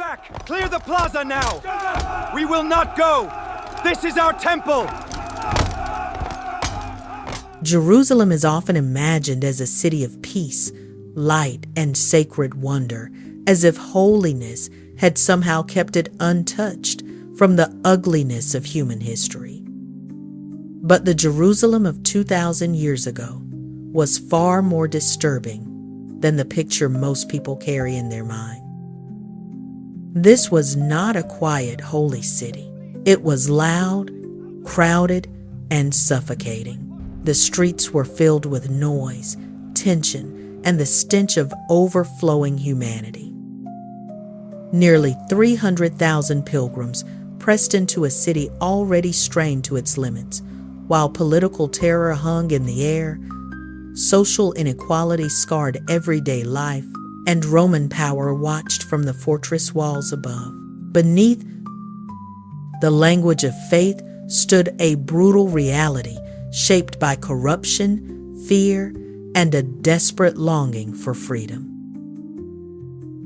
back! Clear the plaza now! We will not go! This is our temple! Jerusalem is often imagined as a city of peace, light, and sacred wonder, as if holiness had somehow kept it untouched from the ugliness of human history. But the Jerusalem of 2,000 years ago was far more disturbing than the picture most people carry in their mind. This was not a quiet, holy city. It was loud, crowded, and suffocating. The streets were filled with noise, tension, and the stench of overflowing humanity. Nearly 300,000 pilgrims pressed into a city already strained to its limits, while political terror hung in the air, social inequality scarred everyday life, and Roman power watched from the fortress walls above. Beneath the language of faith stood a brutal reality shaped by corruption, fear, and a desperate longing for freedom.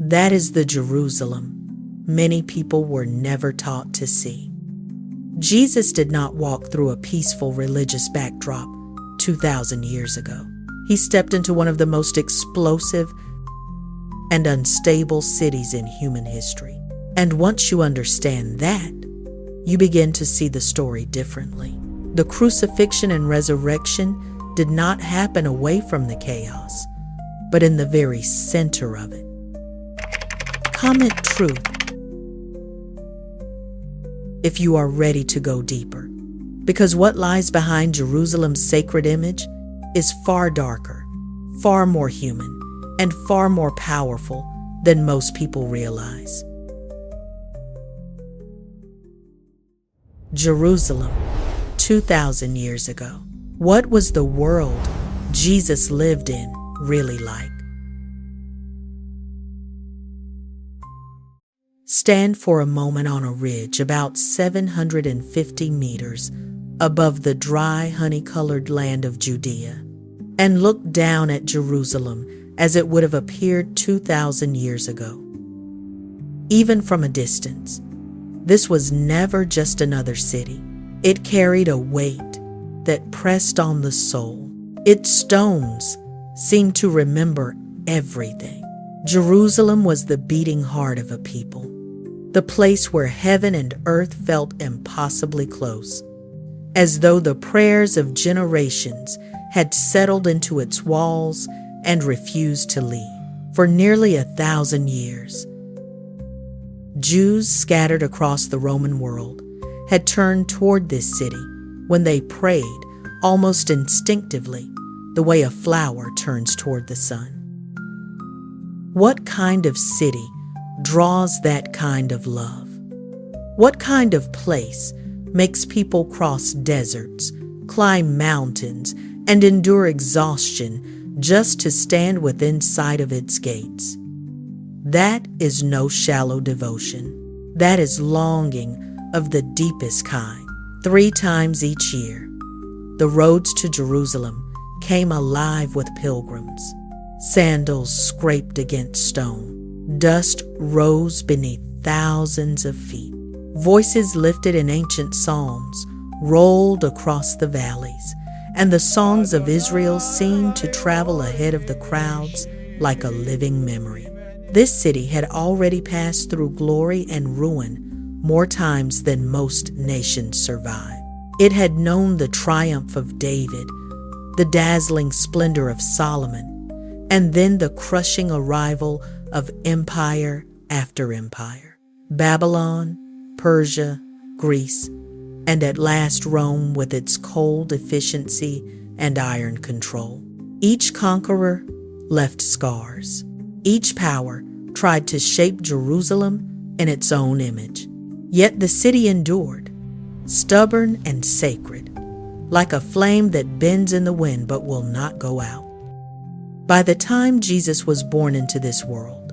That is the Jerusalem many people were never taught to see. Jesus did not walk through a peaceful religious backdrop 2,000 years ago. He stepped into one of the most explosive and unstable cities in human history. And once you understand that, you begin to see the story differently. The crucifixion and resurrection did not happen away from the chaos, but in the very center of it. Comment truth if you are ready to go deeper, because what lies behind Jerusalem's sacred image is far darker, far more human, and far more powerful than most people realize. Jerusalem, 2,000 years ago. What was the world Jesus lived in really like? Stand for a moment on a ridge about 750 meters above the dry, honey-colored land of Judea, and look down at Jerusalem as it would have appeared 2,000 years ago. Even from a distance, this was never just another city. It carried a weight that pressed on the soul. Its stones seemed to remember everything. Jerusalem was the beating heart of a people, the place where heaven and earth felt impossibly close, as though the prayers of generations had settled into its walls and refused to leave. For nearly 1,000 years, Jews scattered across the Roman world had turned toward this city when they prayed almost instinctively, the way a flower turns toward the sun. What kind of city draws that kind of love? What kind of place makes people cross deserts, climb mountains, and endure exhaustion just to stand within sight of its gates? That is no shallow devotion. That is longing of the deepest kind. 3 times each year, the roads to Jerusalem came alive with pilgrims. Sandals scraped against stone. Dust rose beneath thousands of feet. Voices lifted in ancient psalms rolled across the valleys, and the songs of Israel seemed to travel ahead of the crowds like a living memory. This city had already passed through glory and ruin more times than most nations survive. It had known the triumph of David, the dazzling splendor of Solomon, and then the crushing arrival of empire after empire. Babylon, Persia, Greece, and at last Rome with its cold efficiency and iron control. Each conqueror left scars. Each power tried to shape Jerusalem in its own image. Yet the city endured, stubborn and sacred, like a flame that bends in the wind but will not go out. By the time Jesus was born into this world,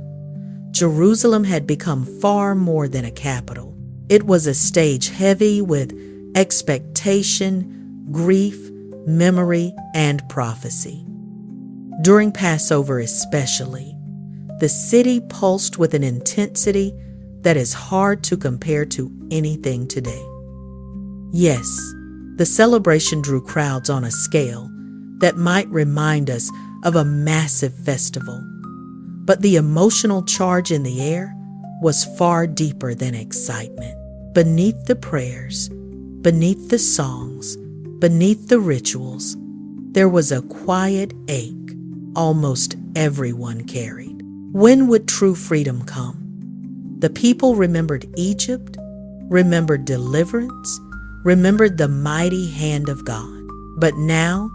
Jerusalem had become far more than a capital. It was a stage heavy with expectation, grief, memory, and prophecy. During Passover especially, the city pulsed with an intensity that is hard to compare to anything today. Yes, the celebration drew crowds on a scale that might remind us of a massive festival, but the emotional charge in the air was far deeper than excitement. Beneath the prayers, beneath the songs, beneath the rituals, there was a quiet ache almost everyone carried. When would true freedom come? The people remembered Egypt, remembered deliverance, remembered the mighty hand of God. But now,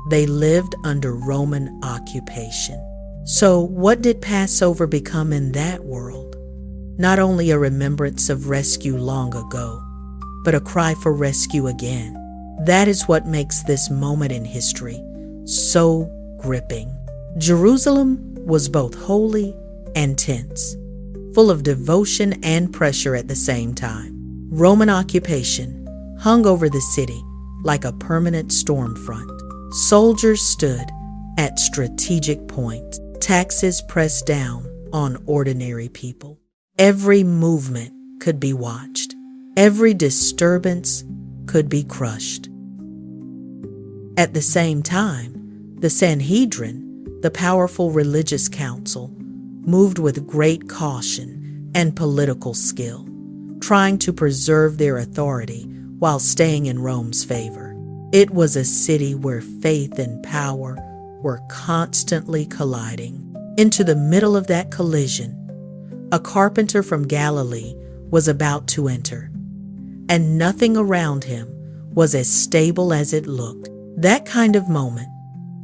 they lived under Roman occupation. So what did Passover become in that world? Not only a remembrance of rescue long ago, but a cry for rescue again. That is what makes this moment in history so gripping. Jerusalem was both holy and tense, full of devotion and pressure at the same time. Roman occupation hung over the city like a permanent storm front. Soldiers stood at strategic points, taxes pressed down on ordinary people. Every movement could be watched. Every disturbance could be crushed. At the same time, the Sanhedrin, the powerful religious council, moved with great caution and political skill, trying to preserve their authority while staying in Rome's favor. It was a city where faith and power were constantly colliding. Into the middle of that collision, a carpenter from Galilee was about to enter, and nothing around him was as stable as it looked. That kind of moment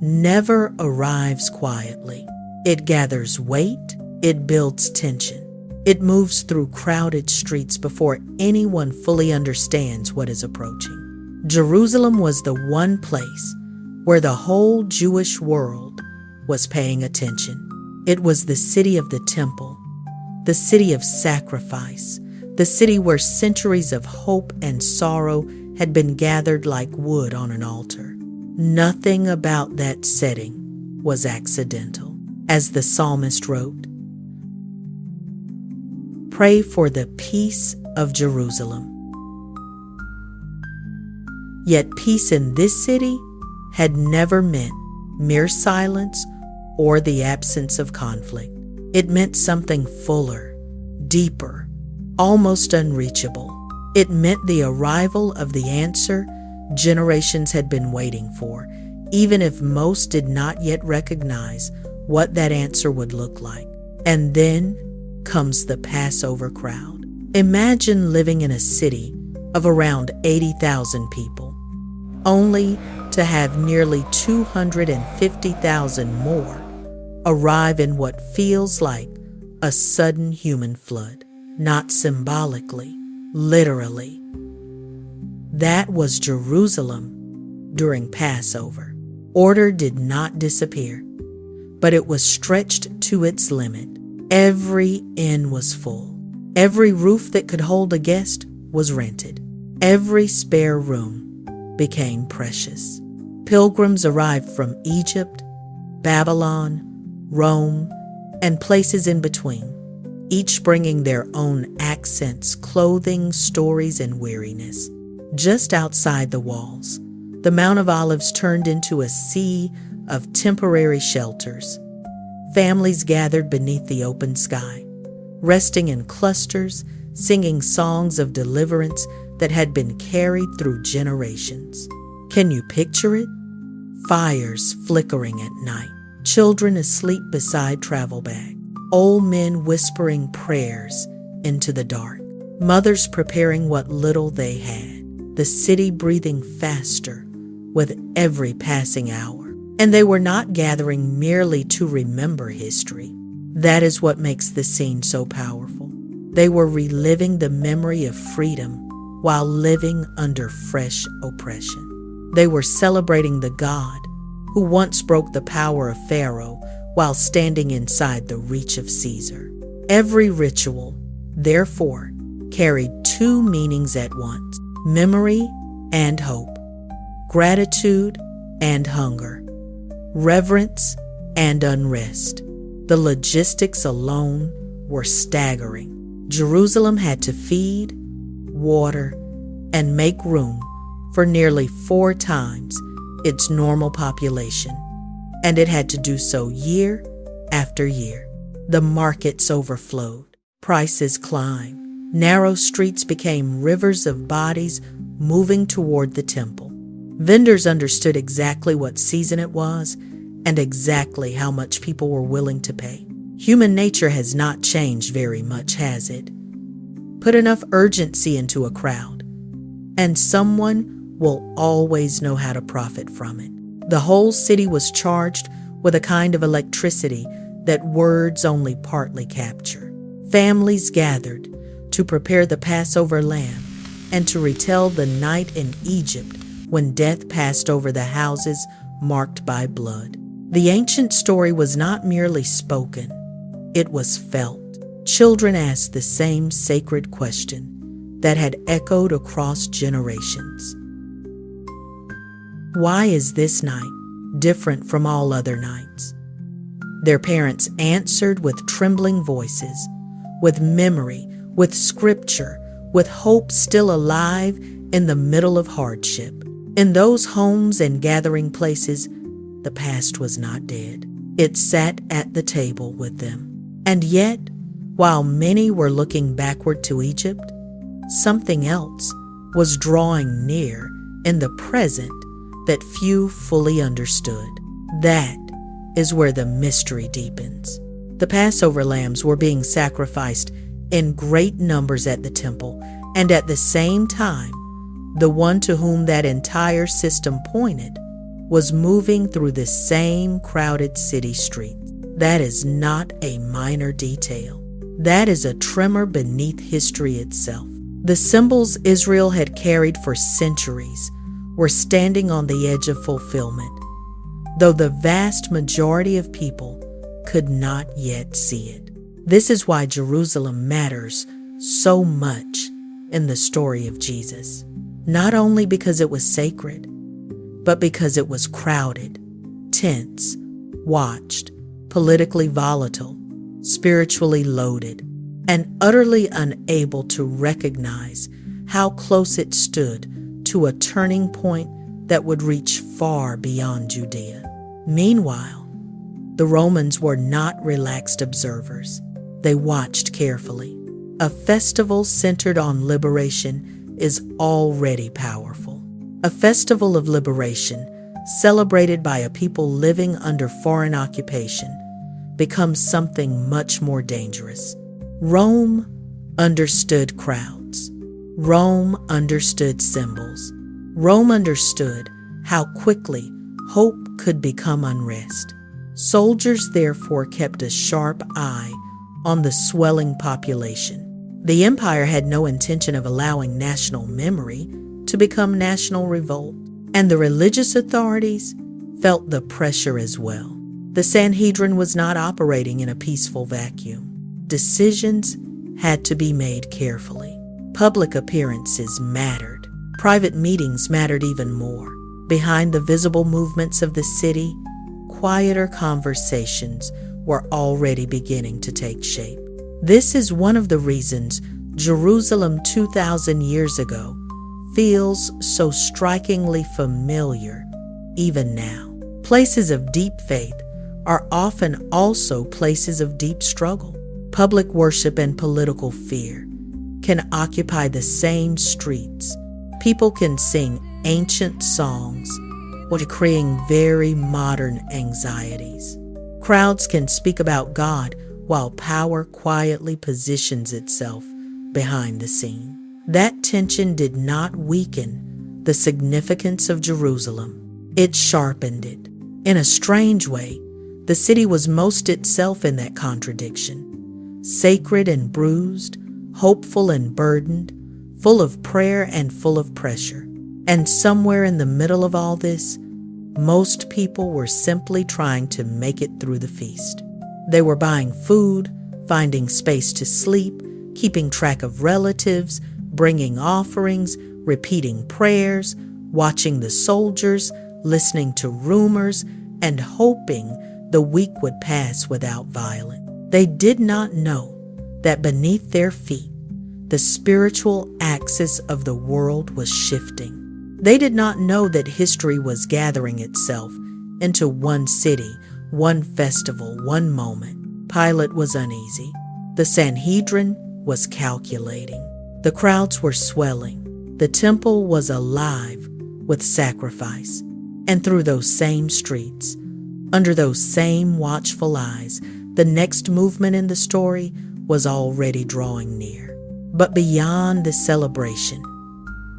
never arrives quietly. It gathers weight, it builds tension. It moves through crowded streets before anyone fully understands what is approaching. Jerusalem was the one place where the whole Jewish world was paying attention. It was the city of the temple, the city of sacrifice, the city where centuries of hope and sorrow had been gathered like wood on an altar. Nothing about that setting was accidental. As the psalmist wrote, "Pray for the peace of Jerusalem." Yet peace in this city had never meant mere silence or the absence of conflict. It meant something fuller, deeper, almost unreachable. It meant the arrival of the answer generations had been waiting for, even if most did not yet recognize what that answer would look like. And then comes the Passover crowd. Imagine living in a city of around 80,000 people, only to have nearly 250,000 more arrive in what feels like a sudden human flood, not symbolically, literally. That was Jerusalem during Passover. Order did not disappear, but it was stretched to its limit. Every inn was full. Every roof that could hold a guest was rented. Every spare room became precious. Pilgrims arrived from Egypt, Babylon, Rome, and places in between, each bringing their own accents, clothing, stories, and weariness. Just outside the walls, the Mount of Olives turned into a sea of temporary shelters. Families gathered beneath the open sky, resting in clusters, singing songs of deliverance that had been carried through generations. Can you picture it? Fires flickering at night, children asleep beside travel bags, old men whispering prayers into the dark, mothers preparing what little they had, the city breathing faster with every passing hour. And they were not gathering merely to remember history. That is what makes the scene so powerful. They were reliving the memory of freedom while living under fresh oppression. They were celebrating the God who once broke the power of Pharaoh while standing inside the reach of Caesar. Every ritual, therefore, carried two meanings at once: memory and hope, gratitude and hunger, reverence and unrest. The logistics alone were staggering. Jerusalem had to feed, water, and make room for nearly 4 times its normal population, and it had to do so year after year. The markets overflowed, prices climbed, narrow streets became rivers of bodies moving toward the temple. Vendors understood exactly what season it was and exactly how much people were willing to pay. Human nature has not changed very much, has it? Put enough urgency into a crowd, and someone will always know how to profit from it. The whole city was charged with a kind of electricity that words only partly capture. Families gathered to prepare the Passover lamb and to retell the night in Egypt when death passed over the houses marked by blood. The ancient story was not merely spoken, it was felt. Children asked the same sacred question that had echoed across generations. Why is this night different from all other nights? Their parents answered with trembling voices, with memory, with scripture, with hope still alive in the middle of hardship. In those homes and gathering places, the past was not dead. It sat at the table with them. And yet, while many were looking backward to Egypt, something else was drawing near in the present that few fully understood. That is where the mystery deepens. The Passover lambs were being sacrificed in great numbers at the temple, and at the same time, the one to whom that entire system pointed was moving through the same crowded city streets. That is not a minor detail. That is a tremor beneath history itself. The symbols Israel had carried for centuries were standing on the edge of fulfillment, though the vast majority of people could not yet see it. This is why Jerusalem matters so much in the story of Jesus. Not only because it was sacred, but because it was crowded, tense, watched, politically volatile, spiritually loaded, and utterly unable to recognize how close it stood to a turning point that would reach far beyond Judea. Meanwhile, the Romans were not relaxed observers. They watched carefully. A festival centered on liberation is already powerful. A festival of liberation, celebrated by a people living under foreign occupation, becomes something much more dangerous. Rome understood crowds. Rome understood symbols. Rome understood how quickly hope could become unrest. Soldiers therefore kept a sharp eye on the swelling population. The empire had no intention of allowing national memory to become national revolt, and the religious authorities felt the pressure as well. The Sanhedrin was not operating in a peaceful vacuum. Decisions had to be made carefully. Public appearances mattered. Private meetings mattered even more. Behind the visible movements of the city, quieter conversations were already beginning to take shape. This is one of the reasons Jerusalem 2,000 years ago feels so strikingly familiar even now. Places of deep faith are often also places of deep struggle. Public worship and political fear can occupy the same streets. People can sing ancient songs while creating very modern anxieties. Crowds can speak about God while power quietly positions itself behind the scene. That tension did not weaken the significance of Jerusalem. It sharpened it. In a strange way, the city was most itself in that contradiction. Sacred and bruised, hopeful and burdened, full of prayer and full of pressure. And somewhere in the middle of all this, most people were simply trying to make it through the feast. They were buying food, finding space to sleep, keeping track of relatives, bringing offerings, repeating prayers, watching the soldiers, listening to rumors, and hoping the week would pass without violence. They did not know that beneath their feet, the spiritual axis of the world was shifting. They did not know that history was gathering itself into one city, one festival, one moment. Pilate was uneasy. The Sanhedrin was calculating. The crowds were swelling. The temple was alive with sacrifice. And through those same streets, under those same watchful eyes, the next movement in the story was already drawing near. But beyond the celebration,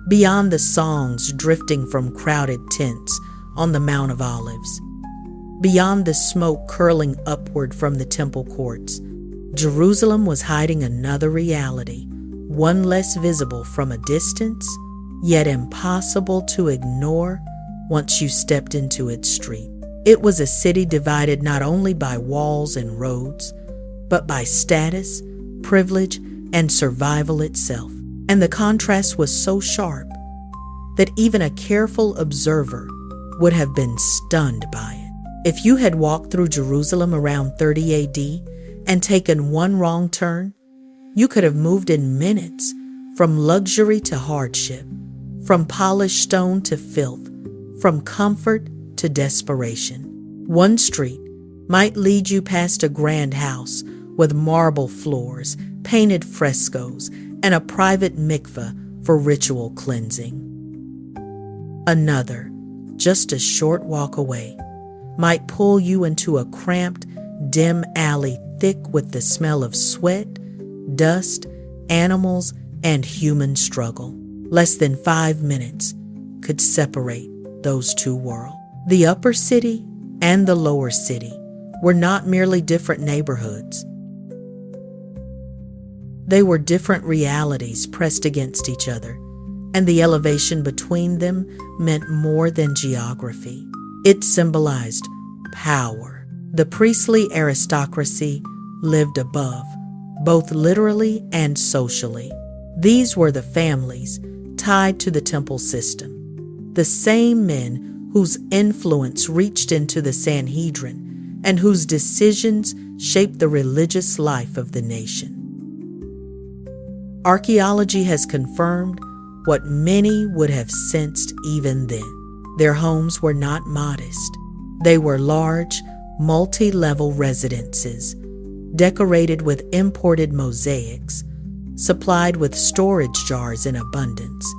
beyond the songs drifting from crowded tents on the Mount of Olives, beyond the smoke curling upward from the temple courts, Jerusalem was hiding another reality, one less visible from a distance, yet impossible to ignore once you stepped into its street. It was a city divided not only by walls and roads, but by status, privilege, and survival itself. And the contrast was so sharp that even a careful observer would have been stunned by it. If you had walked through Jerusalem around 30 AD and taken one wrong turn, you could have moved in minutes from luxury to hardship, from polished stone to filth, from comfort to desperation. One street might lead you past a grand house with marble floors, painted frescoes, and a private mikveh for ritual cleansing. Another, just a short walk away, might pull you into a cramped, dim alley thick with the smell of sweat, dust, animals, and human struggle. Less than 5 minutes could separate those two worlds. The upper city and the lower city were not merely different neighborhoods. They were different realities pressed against each other, and the elevation between them meant more than geography. It symbolized power. The priestly aristocracy lived above, both literally and socially. These were the families tied to the temple system, the same men whose influence reached into the Sanhedrin and whose decisions shaped the religious life of the nation. Archaeology has confirmed what many would have sensed even then. Their homes were not modest. They were large, multi-level residences, decorated with imported mosaics, supplied with storage jars in abundance,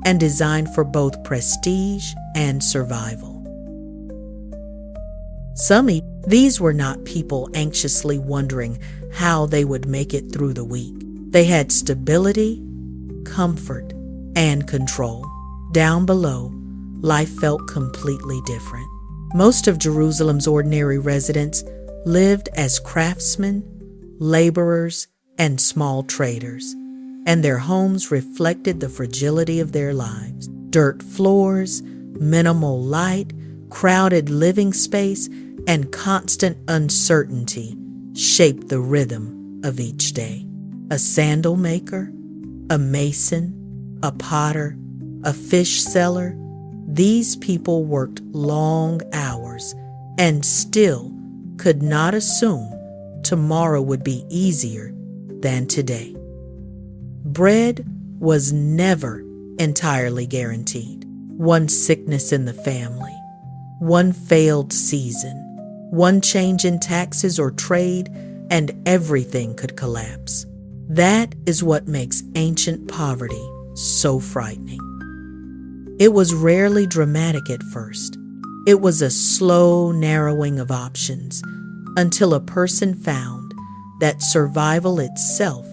and designed for both prestige and survival. These were not people anxiously wondering how they would make it through the week. They had stability, comfort, and control. Down below, life felt completely different. Most of Jerusalem's ordinary residents lived as craftsmen, laborers, and small traders, and their homes reflected the fragility of their lives. Dirt floors, minimal light, crowded living space, and constant uncertainty shaped the rhythm of each day. A sandal maker, a mason, a potter, a fish seller, these people worked long hours and still could not assume tomorrow would be easier than today. Bread was never entirely guaranteed. One sickness in the family, one failed season, one change in taxes or trade, and everything could collapse. That is what makes ancient poverty so frightening. It was rarely dramatic at first. It was a slow narrowing of options until a person found that survival itself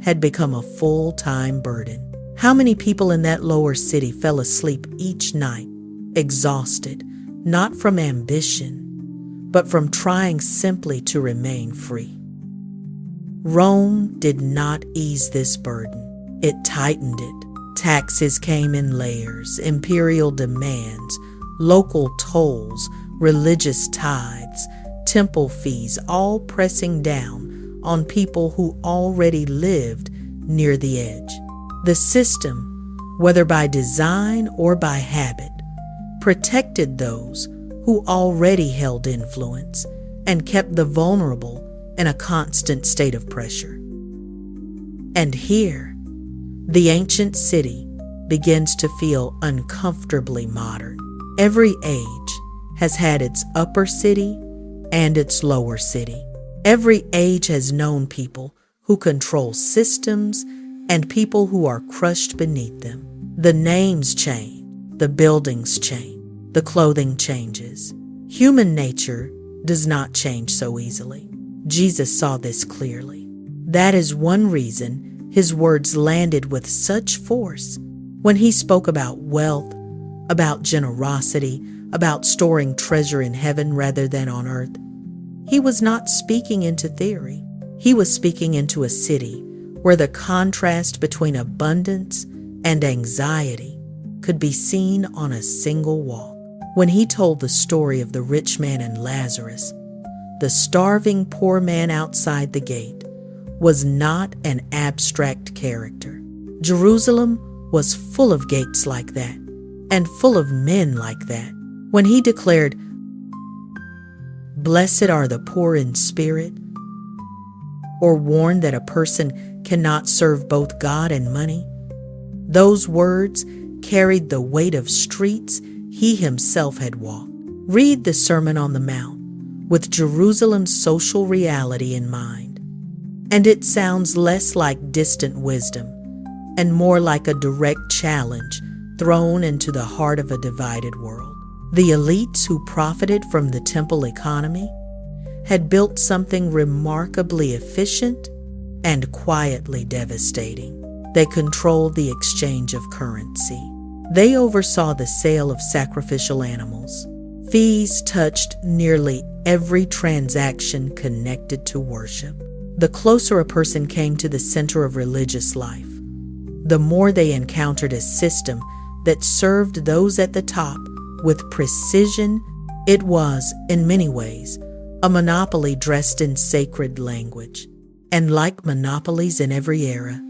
had become a full-time burden. How many people in that lower city fell asleep each night, exhausted, not from ambition, but from trying simply to remain free? Rome did not ease this burden. It tightened it. Taxes came in layers, imperial demands, local tolls, religious tithes, temple fees, all pressing down on people who already lived near the edge. The system, whether by design or by habit, protected those who already held influence and kept the vulnerable in a constant state of pressure. And here, the ancient city begins to feel uncomfortably modern. Every age has had its upper city and its lower city. Every age has known people who control systems and people who are crushed beneath them. The names change, the buildings change, the clothing changes. Human nature does not change so easily. Jesus saw this clearly. That is one reason his words landed with such force when he spoke about wealth, about generosity, about storing treasure in heaven rather than on earth. He was not speaking into theory. He was speaking into a city where the contrast between abundance and anxiety could be seen on a single walk. When he told the story of the rich man and Lazarus, the starving poor man outside the gate was not an abstract character. Jerusalem was full of gates like that and full of men like that. When he declared, "Blessed are the poor in spirit," or warned that a person cannot serve both God and money, those words carried the weight of streets he himself had walked. Read the Sermon on the Mount with Jerusalem's social reality in mind, and it sounds less like distant wisdom and more like a direct challenge thrown into the heart of a divided world. The elites who profited from the temple economy had built something remarkably efficient and quietly devastating. They controlled the exchange of currency. They oversaw the sale of sacrificial animals. Fees touched nearly every transaction connected to worship. The closer a person came to the center of religious life, the more they encountered a system that served those at the top with precision. It was, in many ways, a monopoly dressed in sacred language. And like monopolies in every era,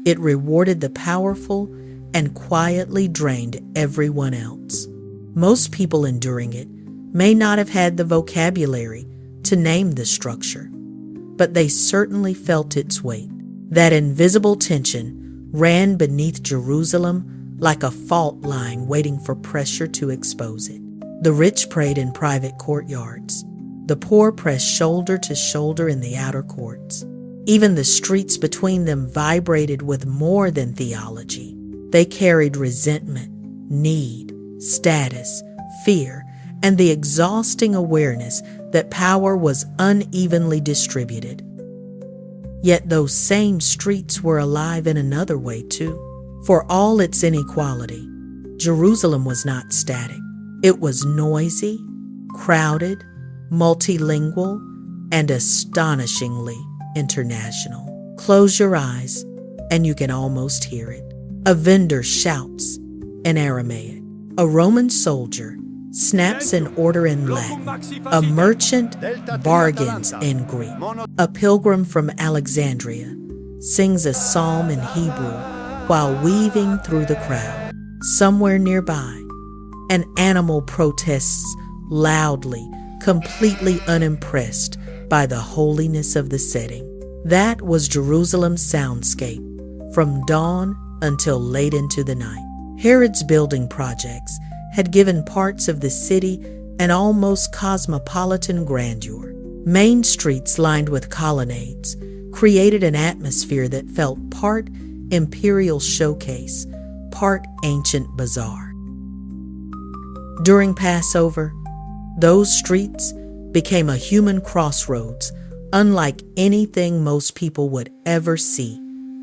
it rewarded the powerful and quietly drained everyone else. Most people enduring it may not have had the vocabulary to name the structure, but they certainly felt its weight. That invisible tension ran beneath Jerusalem like a fault line waiting for pressure to expose it. The rich prayed in private courtyards. The poor pressed shoulder to shoulder in the outer courts. Even the streets between them vibrated with more than theology. They carried resentment, need, status, fear, and the exhausting awareness that power was unevenly distributed. Yet those same streets were alive in another way too. For all its inequality, Jerusalem was not static. It was noisy, crowded, multilingual, and astonishingly international. Close your eyes and you can almost hear it. A vendor shouts in Aramaic. A Roman soldier snaps an order in Latin. A merchant bargains in Greek. A pilgrim from Alexandria sings a psalm in Hebrew while weaving through the crowd. Somewhere nearby, an animal protests loudly, completely unimpressed by the holiness of the setting. That was Jerusalem's soundscape from dawn until late into the night. Herod's building projects had given parts of the city an almost cosmopolitan grandeur. Main streets lined with colonnades created an atmosphere that felt part imperial showcase, part ancient bazaar. During Passover, those streets became a human crossroads unlike anything most people would ever see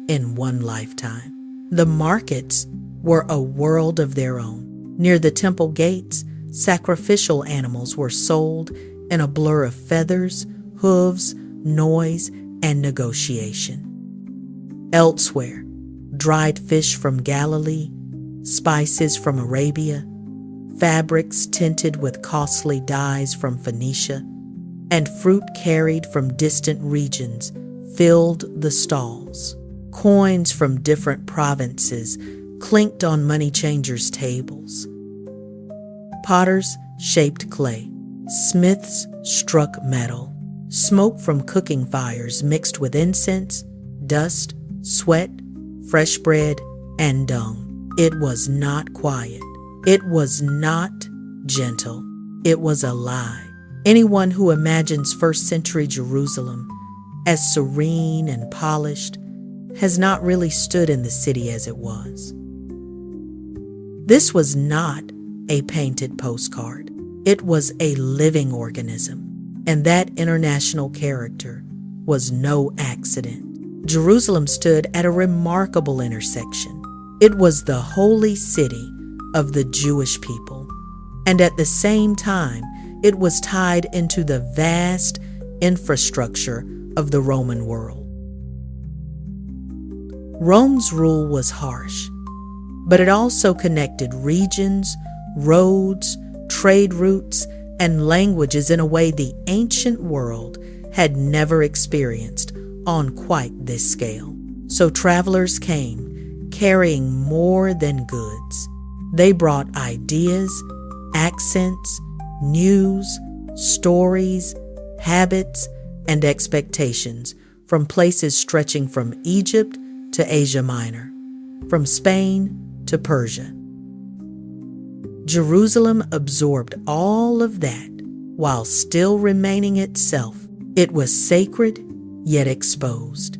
in one lifetime. The markets were a world of their own. Near the temple gates, sacrificial animals were sold in a blur of feathers, hooves, noise, and negotiation. Elsewhere, dried fish from Galilee, spices from Arabia, fabrics tinted with costly dyes from Phoenicia, and fruit carried from distant regions filled the stalls. Coins from different provinces clinked on money changers' tables. Potters shaped clay. Smiths struck metal. Smoke from cooking fires mixed with incense, dust, sweat, fresh bread, and dung. It was not quiet. It was not gentle. It was a lie. Anyone who imagines first century Jerusalem as serene and polished has not really stood in the city as it was. This was not a painted postcard. It was a living organism, and that international character was no accident. Jerusalem stood at a remarkable intersection. It was the holy city of the Jewish people, and at the same time, it was tied into the vast infrastructure of the Roman world. Rome's rule was harsh, but it also connected regions, roads, trade routes, and languages in a way the ancient world had never experienced on quite this scale. So travelers came carrying more than goods. They brought ideas, accents, news, stories, habits, and expectations from places stretching from Egypt to Asia Minor, from Spain to Persia. Jerusalem absorbed all of that while still remaining itself. It was sacred, yet exposed,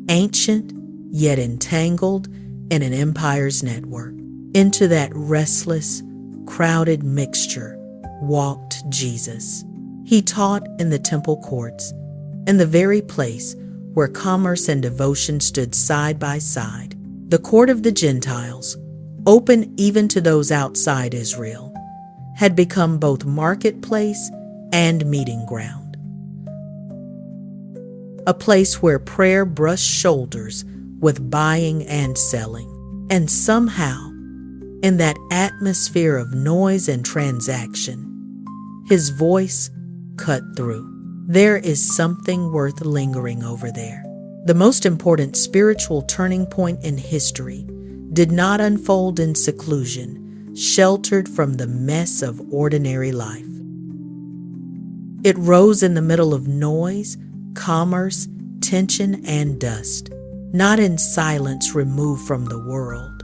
ancient, yet entangled in an empire's network. Into that restless, crowded mixture walked Jesus. He taught in the temple courts, in the very place where commerce and devotion stood side by side. The court of the Gentiles, open even to those outside Israel, had become both marketplace and meeting ground. A place where prayer brushed shoulders with buying and selling. And somehow, in that atmosphere of noise and transaction, his voice cut through. There is something worth lingering over there. The most important spiritual turning point in history did not unfold in seclusion, sheltered from the mess of ordinary life. It rose in the middle of noise, commerce, tension, and dust, not in silence removed from the world,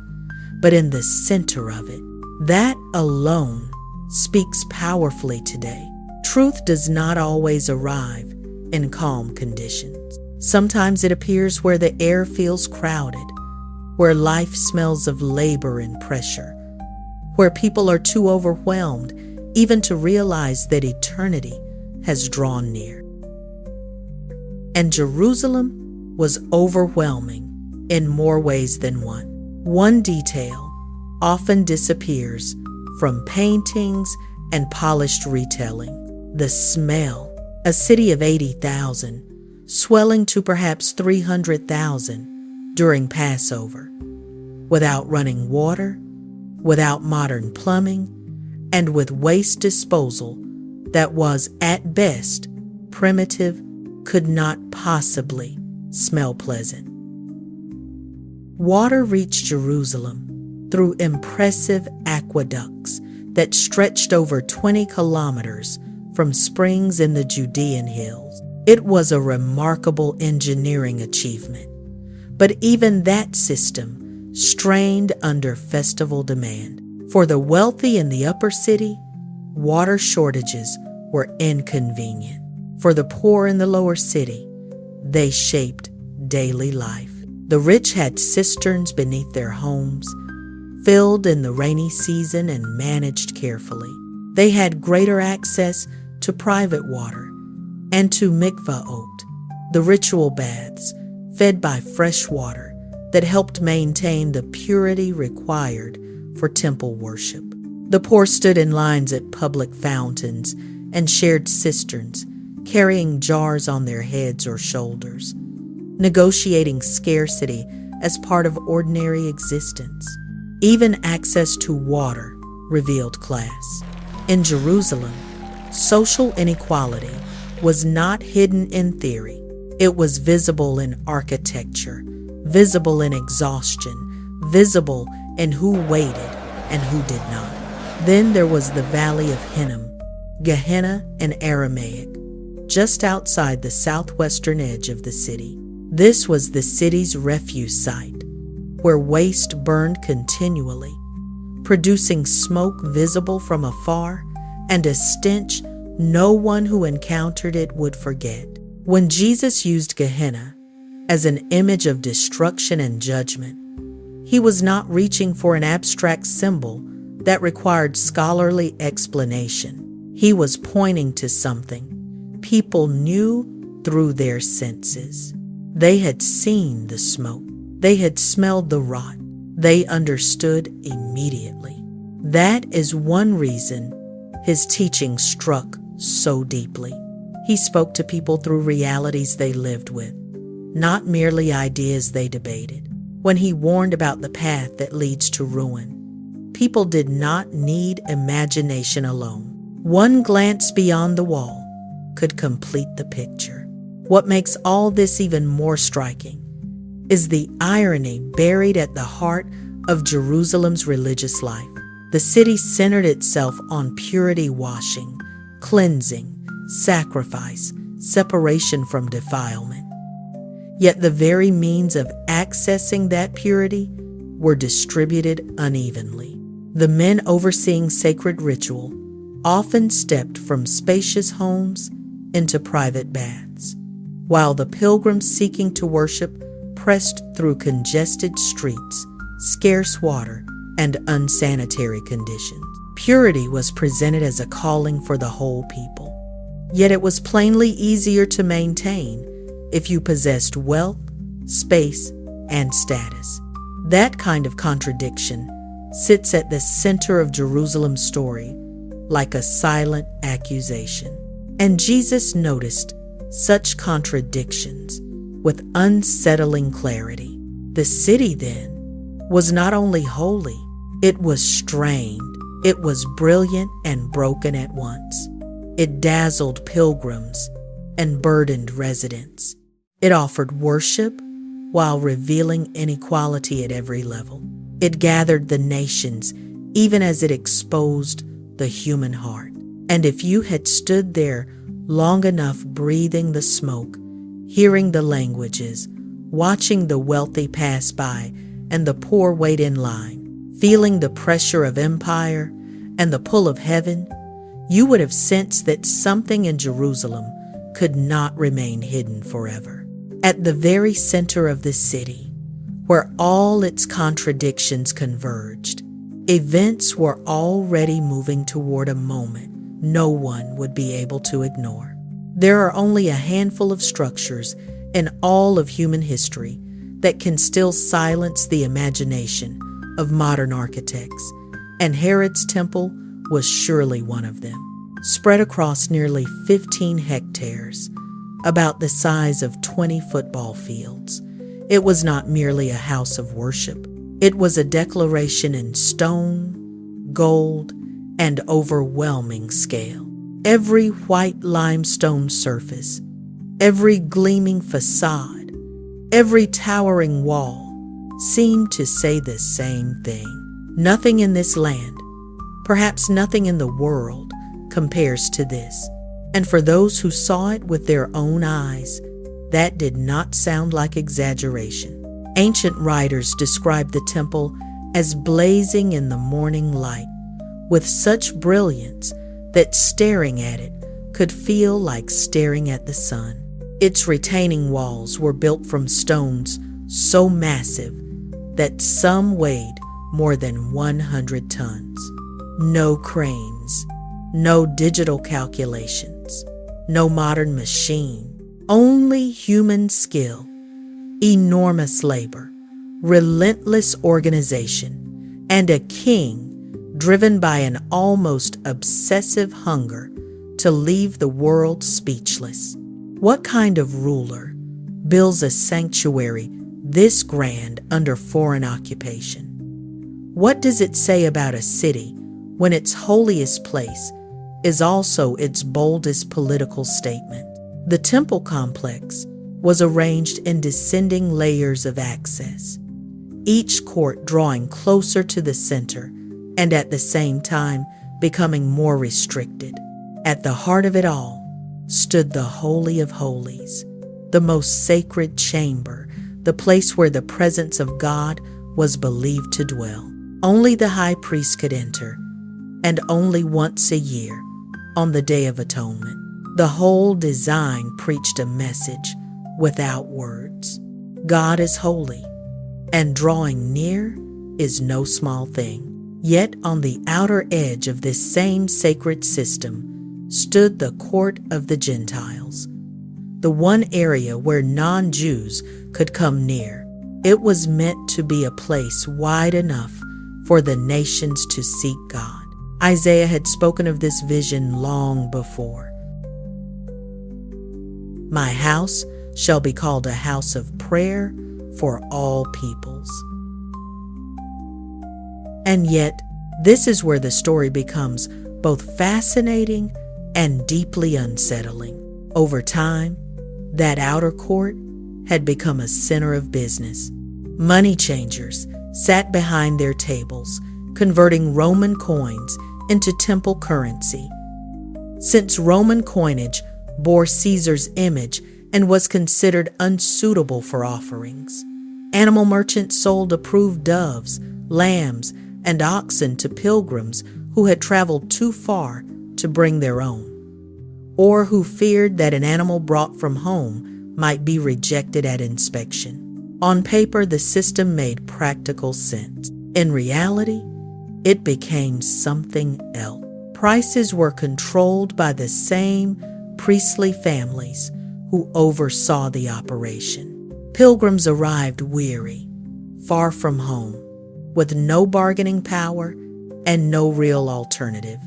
but in the center of it. That alone speaks powerfully today. Truth does not always arrive in calm conditions. Sometimes it appears where the air feels crowded, where life smells of labor and pressure, where people are too overwhelmed even to realize that eternity has drawn near. And Jerusalem was overwhelming in more ways than one. One detail often disappears from paintings and polished retelling: the smell. A city of 80,000, swelling to perhaps 300,000 during Passover, without running water, without modern plumbing, and with waste disposal that was, at best, primitive, could not possibly smell pleasant. Water reached Jerusalem through impressive aqueducts that stretched over 20 kilometers from springs in the Judean hills. It was a remarkable engineering achievement, but even that system strained under festival demand. For the wealthy in the upper city, water shortages were inconvenient. For the poor in the lower city, they shaped daily life. The rich had cisterns beneath their homes, filled in the rainy season and managed carefully. They had greater access to private water and to mikvaot, the ritual baths fed by fresh water that helped maintain the purity required for temple worship. The poor stood in lines at public fountains and shared cisterns, carrying jars on their heads or shoulders, negotiating scarcity as part of ordinary existence. Even access to water revealed class. In Jerusalem, social inequality was not hidden in theory. It was visible in architecture, visible in exhaustion, visible in who waited and who did not. Then there was the Valley of Hinnom, Gehenna in Aramaic, just outside the southwestern edge of the city. This was the city's refuse site, where waste burned continually, producing smoke visible from afar and a stench no one who encountered it would forget. When Jesus used Gehenna as an image of destruction and judgment, he was not reaching for an abstract symbol that required scholarly explanation. He was pointing to something people knew through their senses. They had seen the smoke. They had smelled the rot. They understood immediately. That is one reason his teaching struck so deeply. He spoke to people through realities they lived with, not merely ideas they debated. When he warned about the path that leads to ruin, people did not need imagination alone. One glance beyond the wall could complete the picture. What makes all this even more striking is the irony buried at the heart of Jerusalem's religious life. The city centered itself on purity washing, cleansing, sacrifice, separation from defilement. Yet the very means of accessing that purity were distributed unevenly. The men overseeing sacred ritual often stepped from spacious homes into private baths, while the pilgrims seeking to worship pressed through congested streets, scarce water, and unsanitary conditions. Purity was presented as a calling for the whole people, yet it was plainly easier to maintain if you possessed wealth, space, and status. That kind of contradiction sits at the center of Jerusalem's story like a silent accusation. And Jesus noticed such contradictions with unsettling clarity. The city, then, was not only holy, it was strained, it was brilliant and broken at once. It dazzled pilgrims and burdened residents. It offered worship while revealing inequality at every level. It gathered the nations even as it exposed the human heart. And if you had stood there long enough breathing the smoke, hearing the languages, watching the wealthy pass by and the poor wait in line, feeling the pressure of empire and the pull of heaven, you would have sensed that something in Jerusalem could not remain hidden forever. At the very center of the city, where all its contradictions converged, events were already moving toward a moment no one would be able to ignore. There are only a handful of structures in all of human history that can still silence the imagination of modern architects, and Herod's temple was surely one of them. Spread across nearly 15 hectares, about the size of 20 football fields, it was not merely a house of worship. It was a declaration in stone, gold, and overwhelming scale. Every white limestone surface, every gleaming facade, every towering wall seemed to say the same thing. Nothing in this land, perhaps nothing in the world, compares to this. And for those who saw it with their own eyes, that did not sound like exaggeration. Ancient writers described the temple as blazing in the morning light, with such brilliance that staring at it could feel like staring at the sun. Its retaining walls were built from stones so massive that some weighed more than 100 tons. No cranes, no digital calculations, no modern machine, only human skill, enormous labor, relentless organization, and a king driven by an almost obsessive hunger to leave the world speechless. What kind of ruler builds a sanctuary this grand under foreign occupation? What does it say about a city when its holiest place is also its boldest political statement? The temple complex was arranged in descending layers of access, each court drawing closer to the center and at the same time becoming more restricted. At the heart of it all stood the Holy of Holies, the most sacred chamber, the place where the presence of God was believed to dwell. Only the high priest could enter, and only once a year, on the Day of Atonement. The whole design preached a message without words. God is holy, and drawing near is no small thing. Yet on the outer edge of this same sacred system stood the court of the Gentiles, the one area where non-Jews could come near. It was meant to be a place wide enough for the nations to seek God. Isaiah had spoken of this vision long before. My house shall be called a house of prayer for all peoples. And yet, this is where the story becomes both fascinating and deeply unsettling. Over time, that outer court had become a center of business. Money changers sat behind their tables, converting Roman coins into temple currency. Since Roman coinage bore Caesar's image and was considered unsuitable for offerings, animal merchants sold approved doves, lambs, and oxen to pilgrims who had traveled too far to bring their own, or who feared that an animal brought from home might be rejected at inspection. On paper, the system made practical sense. In reality, it became something else. Prices were controlled by the same priestly families who oversaw the operation. Pilgrims arrived weary, far from home, with no bargaining power and no real alternative.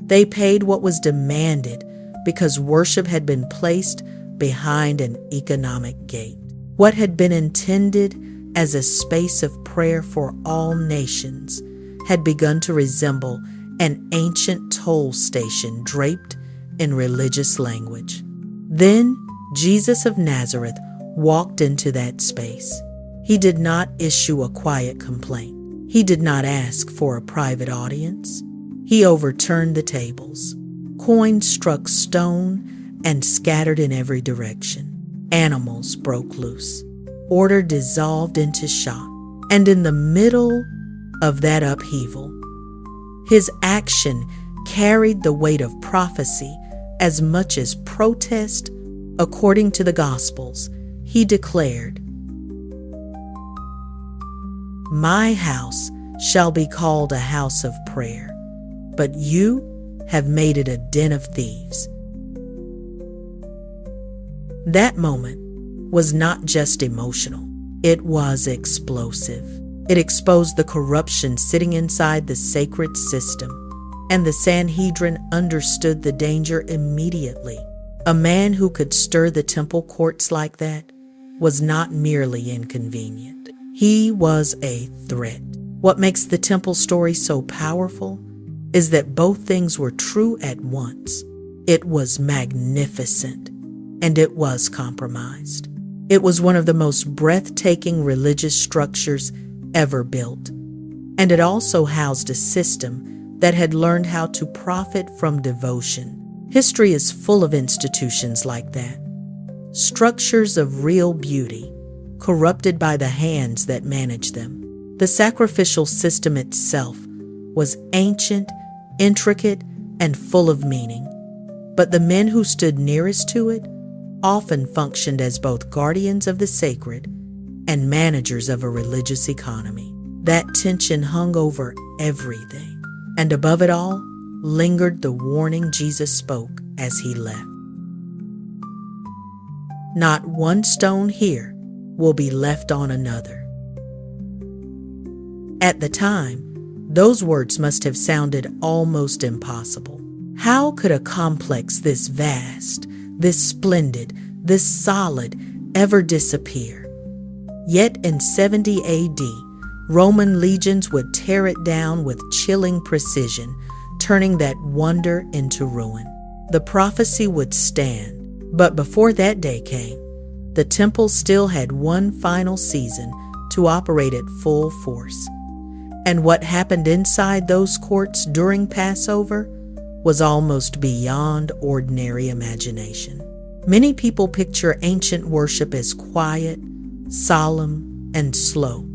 They paid what was demanded because worship had been placed behind an economic gate. What had been intended as a space of prayer for all nations had begun to resemble an ancient toll station draped in religious language. Then Jesus of Nazareth walked into that space. He did not issue a quiet complaint. He did not ask for a private audience. He overturned the tables. Coins struck stone and scattered in every direction. Animals broke loose. Order dissolved into shock. And in the middle of that upheaval, his action carried the weight of prophecy as much as protest. According to the Gospels, he declared, "My house shall be called a house of prayer, but you have made it a den of thieves." That moment was not just emotional, it was explosive. It exposed the corruption sitting inside the sacred system, and the Sanhedrin understood the danger immediately. A man who could stir the temple courts like that was not merely inconvenient. He was a threat. What makes the temple story so powerful is that both things were true at once. It was magnificent, and it was compromised. It was one of the most breathtaking religious structures ever built, and it also housed a system that had learned how to profit from devotion. History is full of institutions like that. Structures of real beauty, corrupted by the hands that manage them. The sacrificial system itself was ancient, intricate, and full of meaning. But the men who stood nearest to it often functioned as both guardians of the sacred and managers of a religious economy. That tension hung over everything, and above it all, lingered the warning Jesus spoke as he left. Not one stone here will be left on another. At the time, those words must have sounded almost impossible. How could a complex this vast, this splendid, this solid ever disappear? Yet in 70 AD, Roman legions would tear it down with chilling precision, turning that wonder into ruin. The prophecy would stand, but before that day came, the temple still had one final season to operate at full force. And what happened inside those courts during Passover was almost beyond ordinary imagination. Many people picture ancient worship as quiet, solemn, and slow,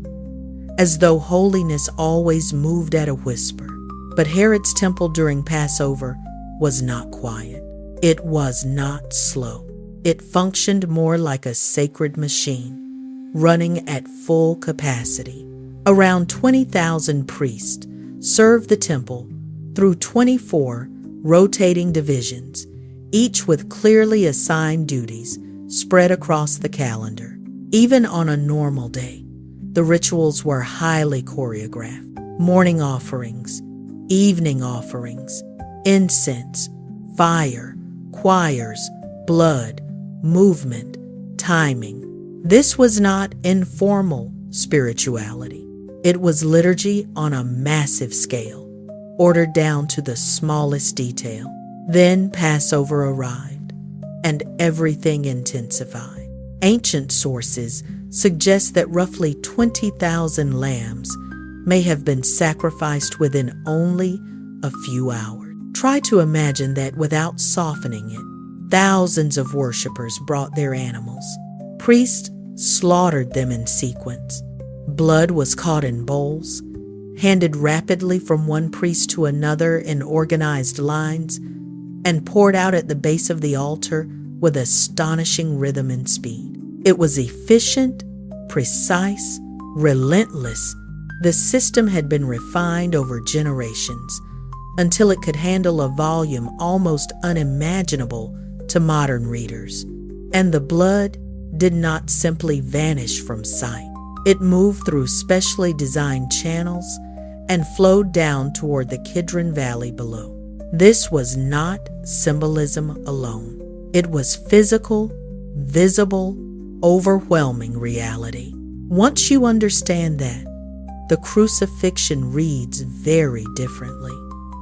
as though holiness always moved at a whisper. But Herod's temple during Passover was not quiet. It was not slow. It functioned more like a sacred machine, running at full capacity. Around 20,000 priests served the temple through 24 rotating divisions, each with clearly assigned duties spread across the calendar. Even on a normal day, the rituals were highly choreographed. Morning offerings, evening offerings, incense, fire, choirs, blood, movement, timing. This was not informal spirituality. It was liturgy on a massive scale, ordered down to the smallest detail. Then Passover arrived, and everything intensified. Ancient sources suggest that roughly 20,000 lambs may have been sacrificed within only a few hours. Try to imagine that without softening it. Thousands of worshipers brought their animals. Priests slaughtered them in sequence. Blood was caught in bowls, handed rapidly from one priest to another in organized lines, and poured out at the base of the altar with astonishing rhythm and speed. It was efficient, precise, relentless. The system had been refined over generations until it could handle a volume almost unimaginable to modern readers. And the blood did not simply vanish from sight. It moved through specially designed channels and flowed down toward the Kidron Valley below. This was not symbolism alone. It was physical, visible, overwhelming reality. Once you understand that, the crucifixion reads very differently.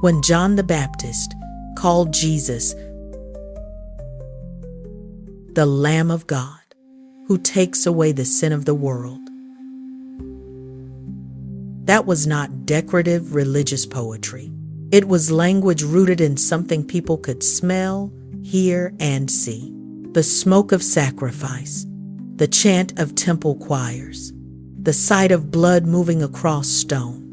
When John the Baptist called Jesus the Lamb of God, who takes away the sin of the world, that was not decorative religious poetry. It was language rooted in something people could smell, hear, and see. The smoke of sacrifice, the chant of temple choirs, the sight of blood moving across stone,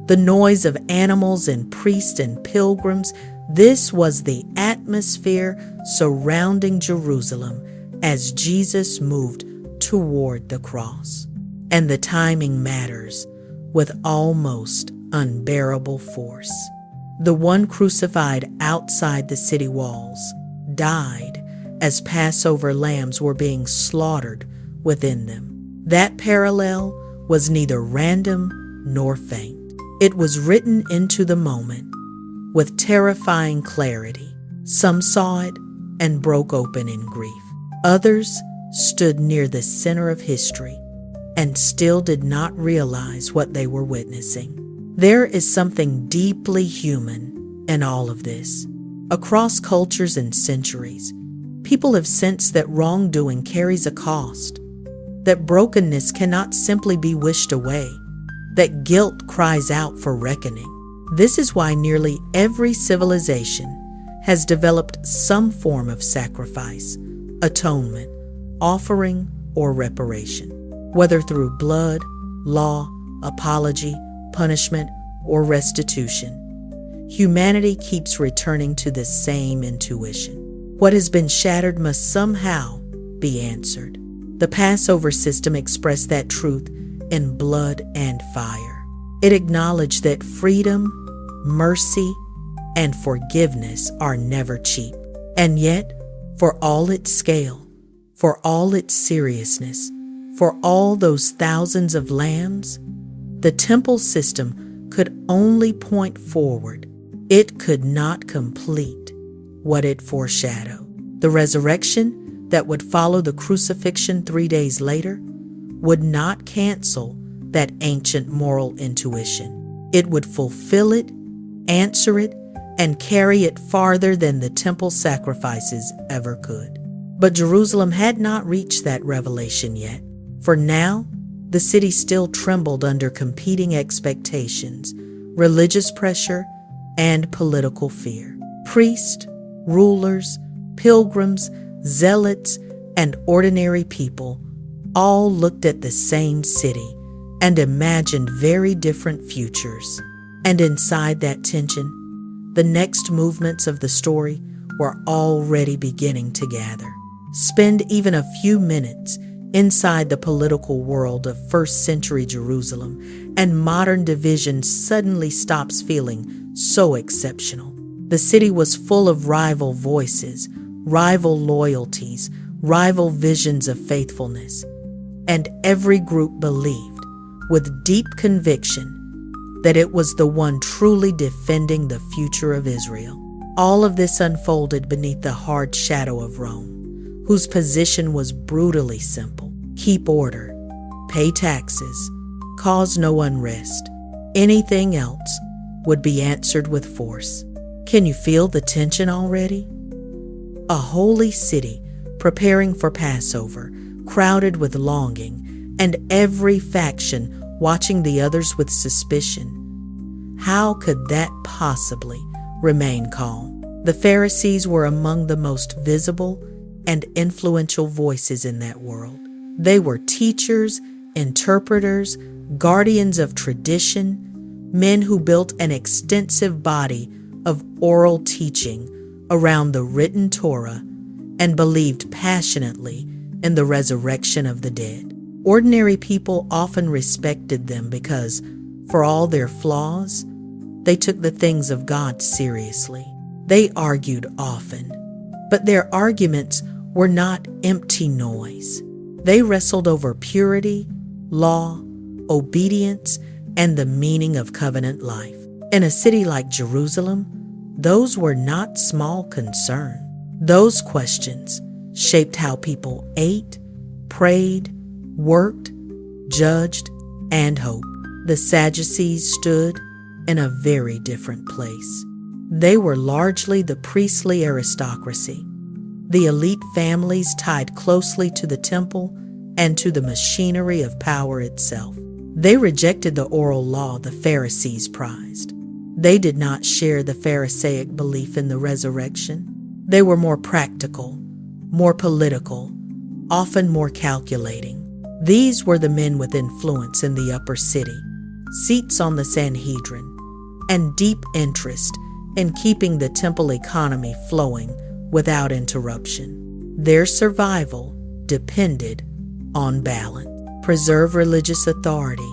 the noise of animals and priests and pilgrims. This was the atmosphere surrounding Jerusalem as Jesus moved toward the cross. And the timing matters with almost unbearable force. The one crucified outside the city walls died as Passover lambs were being slaughtered within them. That parallel was neither random nor faint. It was written into the moment with terrifying clarity. Some saw it and broke open in grief. Others stood near the center of history and still did not realize what they were witnessing. There is something deeply human in all of this. Across cultures and centuries, people have sensed that wrongdoing carries a cost, that brokenness cannot simply be wished away, that guilt cries out for reckoning. This is why nearly every civilization has developed some form of sacrifice, atonement, offering, or reparation. Whether through blood, law, apology, punishment, or restitution, humanity keeps returning to the same intuition. What has been shattered must somehow be answered. The Passover system expressed that truth in blood and fire. It acknowledged that freedom, mercy, and forgiveness are never cheap. And yet, for all its scale, for all its seriousness, for all those thousands of lambs, the temple system could only point forward. It could not complete what it foreshadowed. The resurrection that would follow the crucifixion 3 days later would not cancel that ancient moral intuition. It would fulfill it, answer it, and carry it farther than the temple sacrifices ever could. But Jerusalem had not reached that revelation yet. For now, the city still trembled under competing expectations, religious pressure, and political fear. Priests, rulers, pilgrims, zealots, and ordinary people all looked at the same city and imagined very different futures. And inside that tension, the next movements of the story were already beginning to gather. Spend even a few minutes inside the political world of first century Jerusalem, and modern division suddenly stops feeling so exceptional. The city was full of rival voices, rival loyalties, rival visions of faithfulness, and every group believed, with deep conviction, that it was the one truly defending the future of Israel. All of this unfolded beneath the hard shadow of Rome, whose position was brutally simple: keep order, pay taxes, cause no unrest. Anything else would be answered with force. Can you feel the tension already? A holy city preparing for Passover, crowded with longing, and every faction watching the others with suspicion. How could that possibly remain calm? The Pharisees were among the most visible and influential voices in that world. They were teachers, interpreters, guardians of tradition, men who built an extensive body of oral teaching around the written Torah and believed passionately in the resurrection of the dead. Ordinary people often respected them because, for all their flaws, they took the things of God seriously. They argued often, but their arguments were not empty noise. They wrestled over purity, law, obedience, and the meaning of covenant life. In a city like Jerusalem, those were not small concerns. Those questions shaped how people ate, prayed, worked, judged, and hoped. The Sadducees stood in a very different place. They were largely the priestly aristocracy, the elite families tied closely to the temple and to the machinery of power itself. They rejected the oral law the Pharisees prized. They did not share the Pharisaic belief in the resurrection. They were more practical, more political, often more calculating. These were the men with influence in the upper city, seats on the Sanhedrin, and deep interest in keeping the temple economy flowing without interruption. Their survival depended on balance. Preserve religious authority,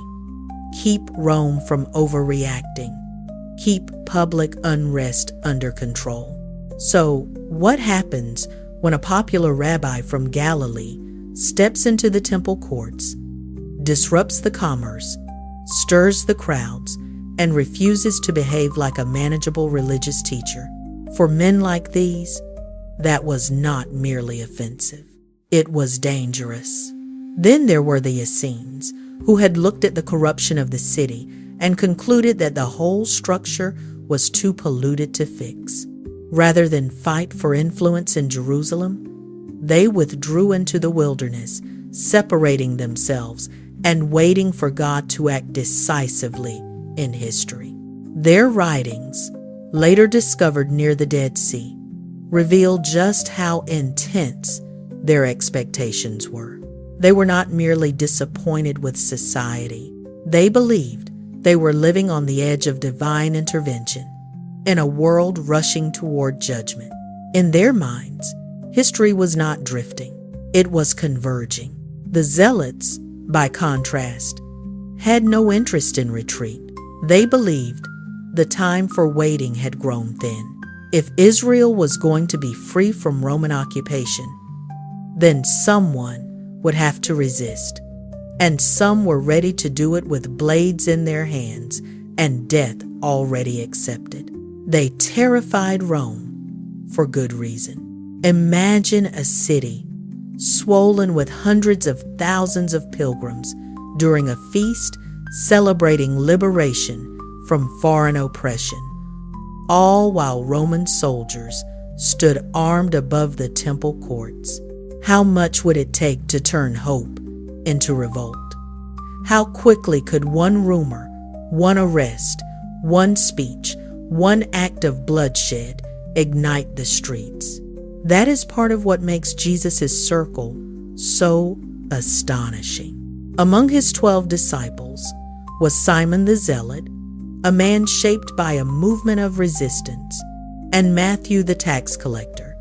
keep Rome from overreacting, keep public unrest under control. So, what happens when a popular rabbi from Galilee steps into the temple courts, disrupts the commerce, stirs the crowds, and refuses to behave like a manageable religious teacher? For men like these, that was not merely offensive. It was dangerous. Then there were the Essenes, who had looked at the corruption of the city and concluded that the whole structure was too polluted to fix. Rather than fight for influence in Jerusalem, they withdrew into the wilderness, separating themselves and waiting for God to act decisively in history. Their writings, later discovered near the Dead Sea, reveal just how intense their expectations were. They were not merely disappointed with society. They believed they were living on the edge of divine intervention in a world rushing toward judgment. In their minds, history was not drifting. It was converging. The Zealots, by contrast, had no interest in retreat. They believed the time for waiting had grown thin. If Israel was going to be free from Roman occupation, then someone would have to resist, and some were ready to do it with blades in their hands and death already accepted. They terrified Rome for good reason. Imagine a city swollen with hundreds of thousands of pilgrims during a feast celebrating liberation from foreign oppression, all while Roman soldiers stood armed above the temple courts. How much would it take to turn hope into revolt? How quickly could one rumor, one arrest, one speech, one act of bloodshed ignite the streets? That is part of what makes Jesus' circle so astonishing. Among his 12 disciples was Simon the Zealot, a man shaped by a movement of resistance, and Matthew the tax collector,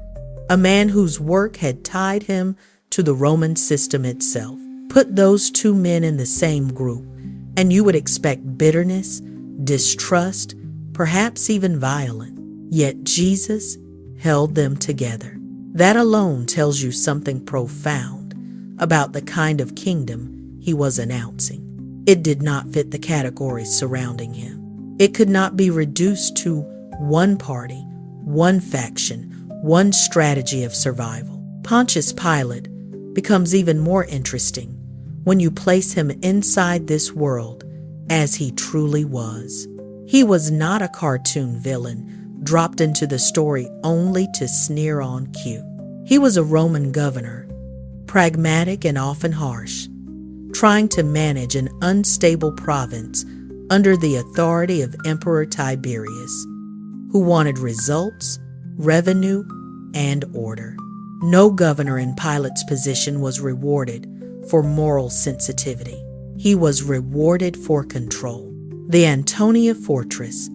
a man whose work had tied him to the Roman system itself. Put those two men in the same group, and you would expect bitterness, distrust, perhaps even violence. Yet Jesus held them together. That alone tells you something profound about the kind of kingdom he was announcing. It did not fit the categories surrounding him. It could not be reduced to one party, one faction, one strategy of survival. Pontius Pilate becomes even more interesting when you place him inside this world as he truly was. He was not a cartoon villain dropped into the story only to sneer on cue. He was a Roman governor, pragmatic and often harsh, trying to manage an unstable province under the authority of Emperor Tiberius, who wanted results, revenue, and order. No governor in Pilate's position was rewarded for moral sensitivity. He was rewarded for control. The Antonia fortress,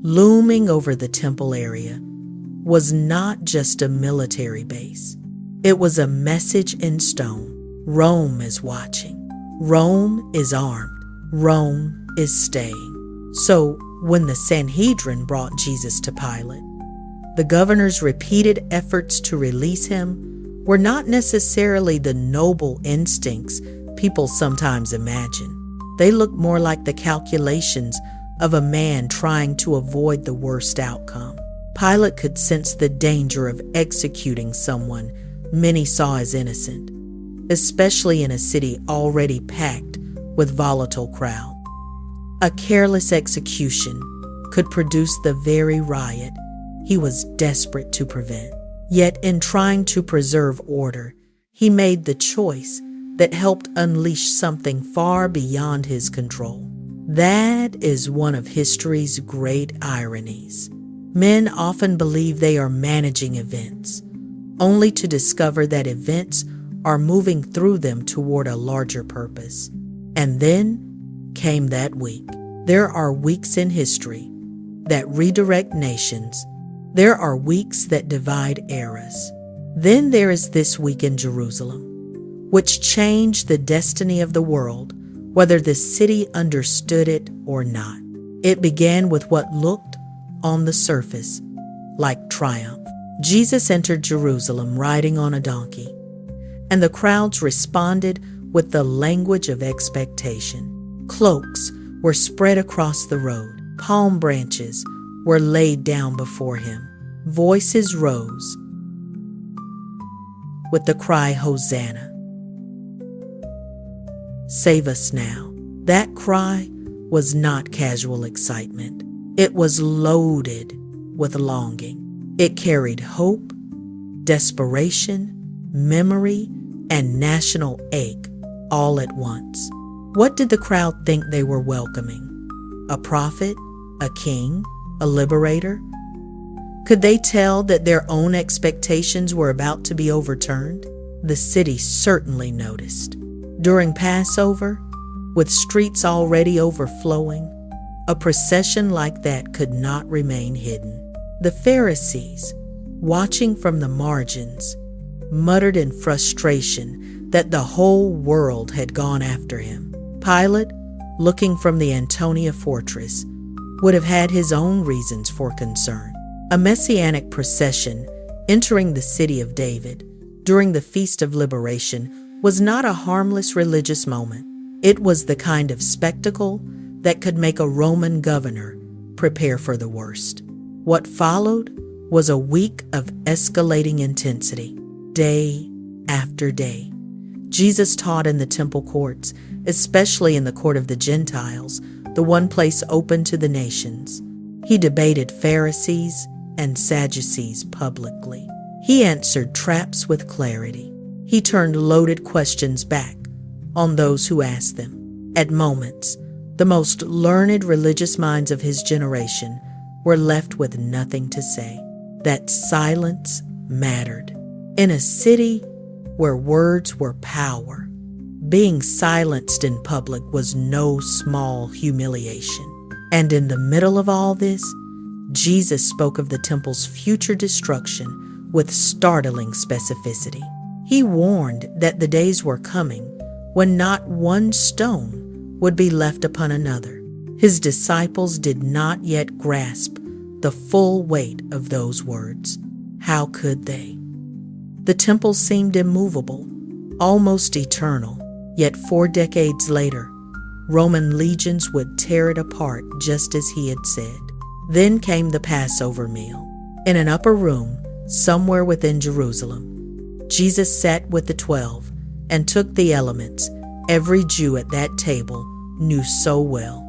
looming over the temple area, was not just a military base. It was a message in stone. Rome is watching. Rome is armed. Rome is staying. So when the Sanhedrin brought Jesus to Pilate, the governor's repeated efforts to release him were not necessarily the noble instincts people sometimes imagine. They looked more like the calculations of a man trying to avoid the worst outcome. Pilate could sense the danger of executing someone many saw as innocent, especially in a city already packed with volatile crowds. A careless execution could produce the very riot he was desperate to prevent. Yet in trying to preserve order, he made the choice that helped unleash something far beyond his control. That is one of history's great ironies. Men often believe they are managing events, only to discover that events are moving through them toward a larger purpose. And then came that week. There are weeks in history that redirect nations. There are weeks that divide eras. Then there is this week in Jerusalem, which changed the destiny of the world, whether the city understood it or not. It began with what looked, on the surface, like triumph. Jesus entered Jerusalem riding on a donkey, and the crowds responded with the language of expectation. Cloaks were spread across the road. Palm branches were laid down before him. Voices rose with the cry, "Hosanna! Save us now." That cry was not casual excitement. It was loaded with longing. It carried hope, desperation, memory, and national ache all at once. What did the crowd think they were welcoming? A prophet? A king? A liberator? Could they tell that their own expectations were about to be overturned? The city certainly noticed. During Passover, with streets already overflowing, a procession like that could not remain hidden. The Pharisees, watching from the margins, muttered in frustration that the whole world had gone after him. Pilate, looking from the Antonia fortress, would have had his own reasons for concern. A messianic procession entering the city of David during the Feast of Liberation was not a harmless religious moment. It was the kind of spectacle that could make a Roman governor prepare for the worst. What followed was a week of escalating intensity, day after day. Jesus taught in the temple courts, especially in the court of the Gentiles, the one place open to the nations. He debated Pharisees and Sadducees publicly. He answered traps with clarity. He turned loaded questions back on those who asked them. At moments, the most learned religious minds of his generation were left with nothing to say. That silence mattered. In a city where words were power, being silenced in public was no small humiliation. And in the middle of all this, Jesus spoke of the temple's future destruction with startling specificity. He warned that the days were coming when not one stone would be left upon another. His disciples did not yet grasp the full weight of those words. How could they? The temple seemed immovable, almost eternal, yet 4 decades later, Roman legions would tear it apart just as he had said. Then came the Passover meal. In an upper room, somewhere within Jerusalem, Jesus sat with the 12 and took the elements every Jew at that table knew so well: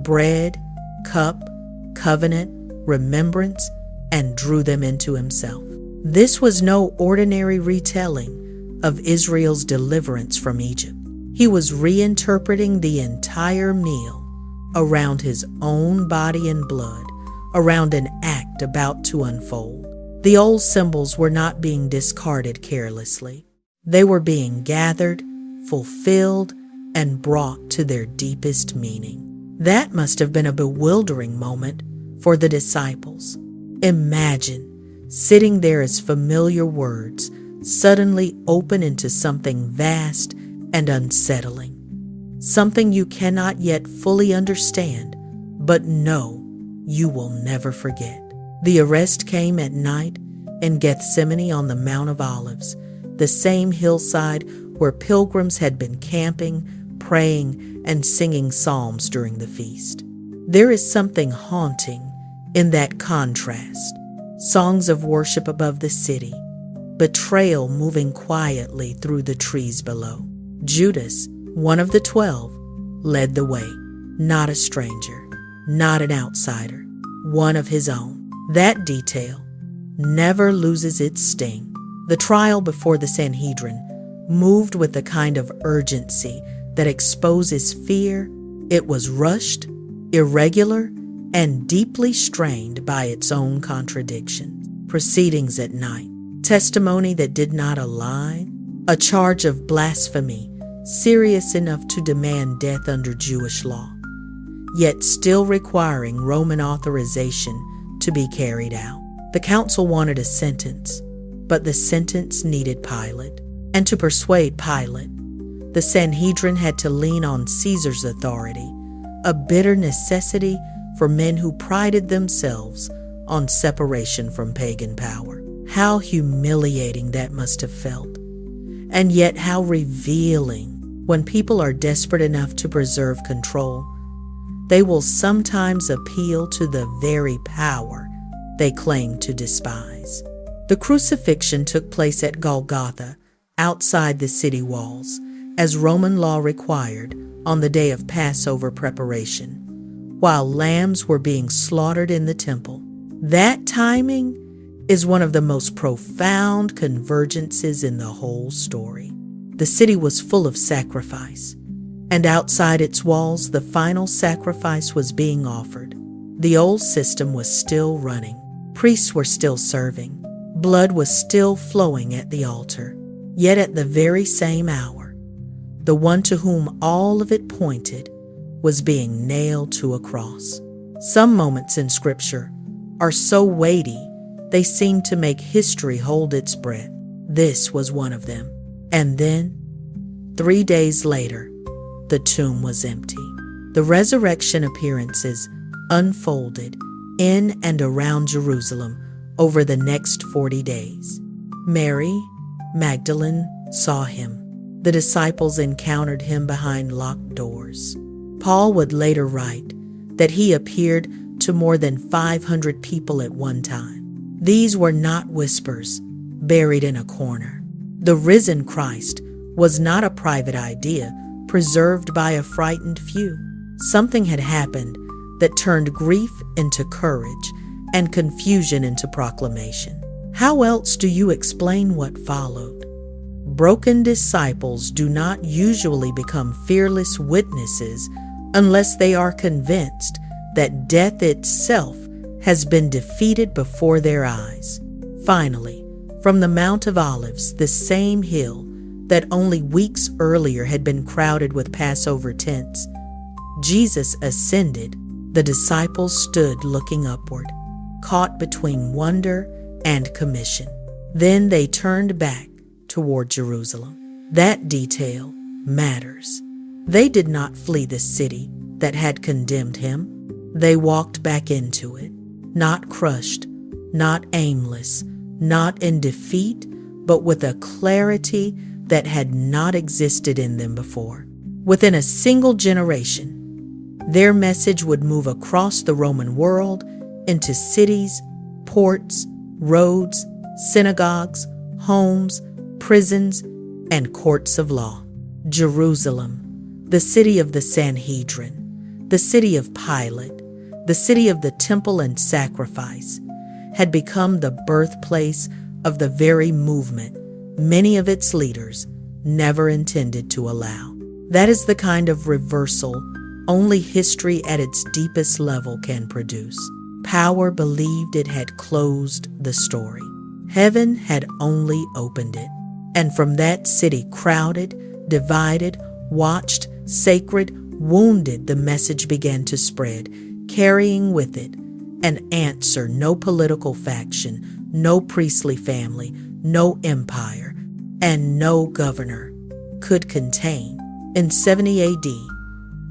bread, cup, covenant, remembrance, and drew them into himself. This was no ordinary retelling of Israel's deliverance from Egypt. He was reinterpreting the entire meal around his own body and blood, around an act about to unfold. The old symbols were not being discarded carelessly. They were being gathered, fulfilled, and brought to their deepest meaning. That must have been a bewildering moment for the disciples. Imagine sitting there as familiar words suddenly open into something vast and unsettling, something you cannot yet fully understand, but know you will never forget. The arrest came at night in Gethsemane on the Mount of Olives, the same hillside where pilgrims had been camping, praying, and singing psalms during the feast. There is something haunting in that contrast. Songs of worship above the city, betrayal moving quietly through the trees below. Judas, one of the 12, led the way, not a stranger, not an outsider, one of his own. That detail never loses its sting. The trial before the Sanhedrin moved with the kind of urgency that exposes fear. It was rushed, irregular, and deeply strained by its own contradictions. Proceedings at night, testimony that did not align, a charge of blasphemy serious enough to demand death under Jewish law, yet still requiring Roman authorization to be carried out. The council wanted a sentence, but the sentence needed Pilate. And to persuade Pilate, the Sanhedrin had to lean on Caesar's authority, a bitter necessity for men who prided themselves on separation from pagan power. How humiliating that must have felt, and yet how revealing. When people are desperate enough to preserve control, they will sometimes appeal to the very power they claim to despise. The crucifixion took place at Golgotha, outside the city walls, as Roman law required on the day of Passover preparation, while lambs were being slaughtered in the temple. That timing is one of the most profound convergences in the whole story. The city was full of sacrifice, and outside its walls, the final sacrifice was being offered. The old system was still running. Priests were still serving. Blood was still flowing at the altar. Yet at the very same hour, the one to whom all of it pointed was being nailed to a cross. Some moments in Scripture are so weighty, they seem to make history hold its breath. This was one of them. And then, 3 days later, the tomb was empty. The resurrection appearances unfolded in and around Jerusalem over the next 40 days. Mary Magdalene saw him. The disciples encountered him behind locked doors. Paul would later write that he appeared to more than 500 people at one time. These were not whispers buried in a corner. The risen Christ was not a private idea preserved by a frightened few. Something had happened that turned grief into courage and confusion into proclamation. How else do you explain what followed? Broken disciples do not usually become fearless witnesses unless they are convinced that death itself has been defeated before their eyes. Finally, From the Mount of Olives, the same hill that only weeks earlier had been crowded with Passover tents, Jesus ascended. The disciples stood looking upward, caught between wonder and commission. Then they turned back toward Jerusalem. That detail matters. They did not flee the city that had condemned him. They walked back into it, not crushed, not aimless, not in defeat, but with a clarity that had not existed in them before. Within a single generation, their message would move across the Roman world into cities, ports, roads, synagogues, homes, prisons, and courts of law. Jerusalem, the city of the Sanhedrin, the city of Pilate, the city of the temple and sacrifice, had become the birthplace of the very movement many of its leaders never intended to allow. That is the kind of reversal only history at its deepest level can produce. Power believed it had closed the story. Heaven had only opened it. And from that city, crowded, divided, watched, sacred, wounded, the message began to spread, carrying with it an answer no political faction, no priestly family, no empire, and no governor could contain. In 70 AD,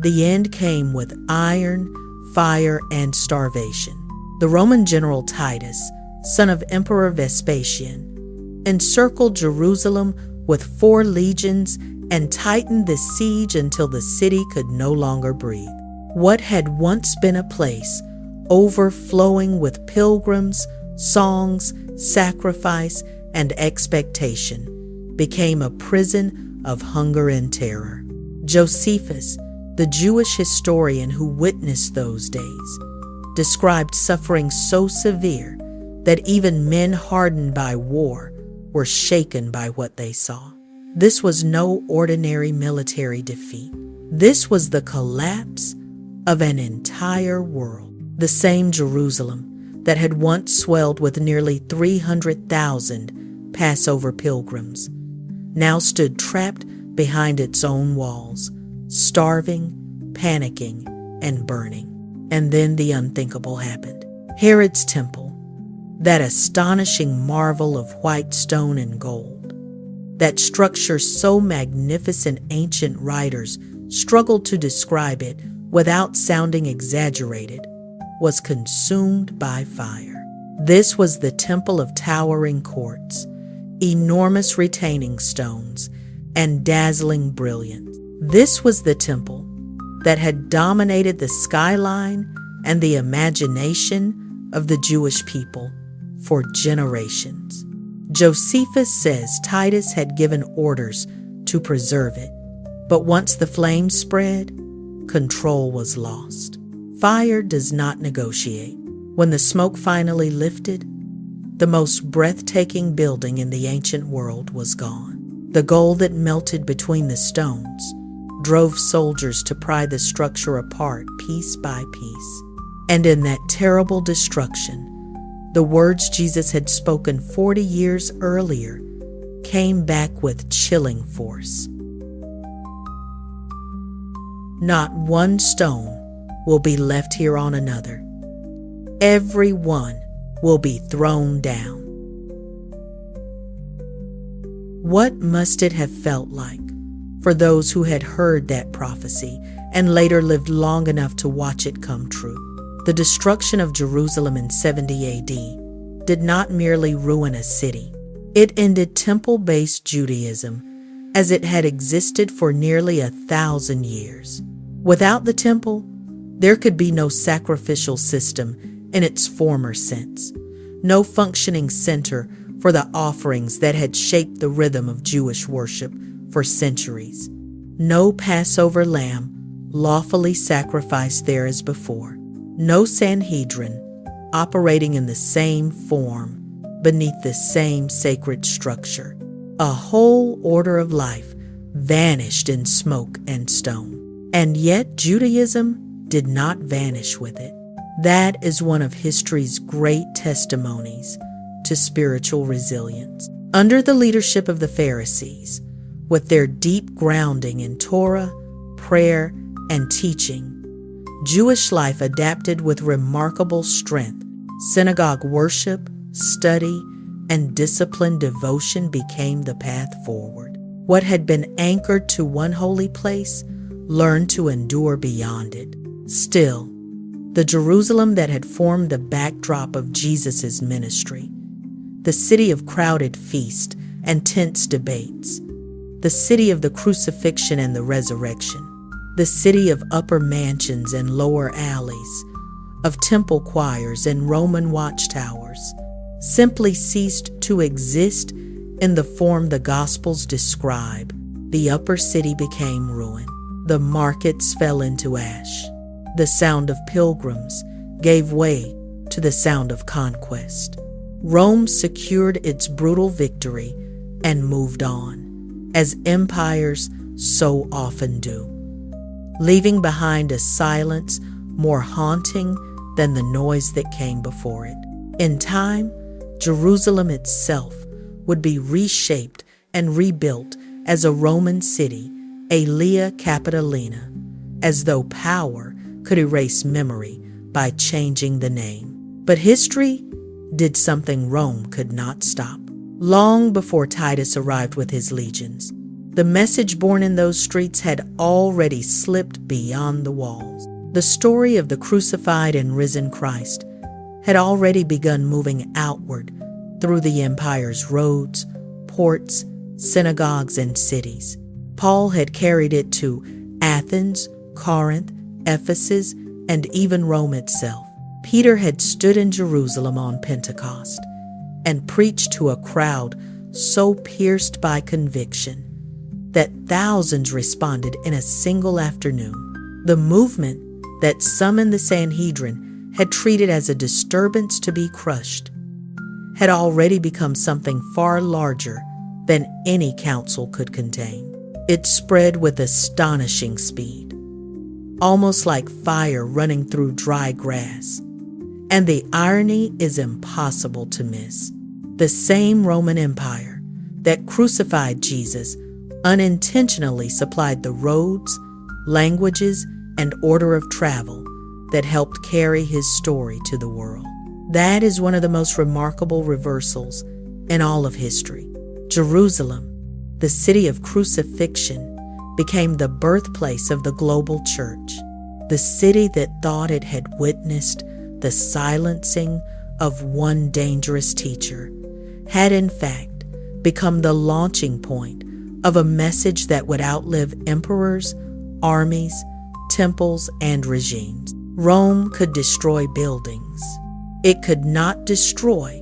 the end came with iron, fire, and starvation. The Roman general Titus, son of Emperor Vespasian, encircled Jerusalem with 4 legions and tightened the siege until the city could no longer breathe. What had once been a place overflowing with pilgrims, songs, sacrifice, and expectation became a prison of hunger and terror. Josephus, the Jewish historian who witnessed those days, described suffering so severe that even men hardened by war were shaken by what they saw. This was no ordinary military defeat. This was the collapse of an entire world. The same Jerusalem that had once swelled with nearly 300,000 Passover pilgrims now stood trapped behind its own walls, starving, panicking, and burning. And then the unthinkable happened. Herod's temple, that astonishing marvel of white stone and gold, that structure so magnificent ancient writers struggled to describe it without sounding exaggerated, was consumed by fire. This was the temple of towering courts, enormous retaining stones, and dazzling brilliance. This was the temple that had dominated the skyline and the imagination of the Jewish people for generations. Josephus says Titus had given orders to preserve it, but once the flames spread, control was lost. Fire does not negotiate. When the smoke finally lifted, the most breathtaking building in the ancient world was gone. The gold that melted between the stones drove soldiers to pry the structure apart piece by piece. And in that terrible destruction, the words Jesus had spoken 40 years earlier came back with chilling force. Not one stone will be left here on another. Every one will be thrown down. What must it have felt like for those who had heard that prophecy and later lived long enough to watch it come true? The destruction of Jerusalem in 70 AD did not merely ruin a city. It ended temple-based Judaism as it had existed for nearly 1,000 years. Without the temple, there could be no sacrificial system in its former sense, no functioning center for the offerings that had shaped the rhythm of Jewish worship for centuries, no Passover lamb lawfully sacrificed there as before, no Sanhedrin operating in the same form beneath the same sacred structure. A whole order of life vanished in smoke and stone. And yet Judaism did not vanish with it. That is one of history's great testimonies to spiritual resilience. Under the leadership of the Pharisees, with their deep grounding in Torah, prayer, and teaching, Jewish life adapted with remarkable strength. Synagogue worship, study, and disciplined devotion became the path forward. What had been anchored to one holy place learned to endure beyond it. Still, the Jerusalem that had formed the backdrop of Jesus' ministry, the city of crowded feasts and tense debates, the city of the crucifixion and the resurrection, the city of upper mansions and lower alleys, of temple choirs and Roman watchtowers, simply ceased to exist in the form the Gospels describe. The upper city became ruin. The markets fell into ash. The sound of pilgrims gave way to the sound of conquest. Rome secured its brutal victory and moved on, as empires so often do, leaving behind a silence more haunting than the noise that came before it. In time, Jerusalem itself would be reshaped and rebuilt as a Roman city, Aelia Capitolina, as though power could erase memory by changing the name. But history did something Rome could not stop. Long before Titus arrived with his legions, the message born in those streets had already slipped beyond the walls. The story of the crucified and risen Christ had already begun moving outward through the empire's roads, ports, synagogues, and cities. Paul had carried it to Athens, Corinth, Ephesus, and even Rome itself. Peter had stood in Jerusalem on Pentecost and preached to a crowd so pierced by conviction that thousands responded in a single afternoon. The movement that some in the Sanhedrin had treated as a disturbance to be crushed had already become something far larger than any council could contain. It spread with astonishing speed, almost like fire running through dry grass. And the irony is impossible to miss. The same Roman Empire that crucified Jesus unintentionally supplied the roads, languages, and order of travel that helped carry his story to the world. That is one of the most remarkable reversals in all of history. Jerusalem, the city of crucifixion, became the birthplace of the global church. The city that thought it had witnessed the silencing of one dangerous teacher had in fact become the launching point of a message that would outlive emperors, armies, temples, and regimes. Rome could destroy buildings. It could not destroy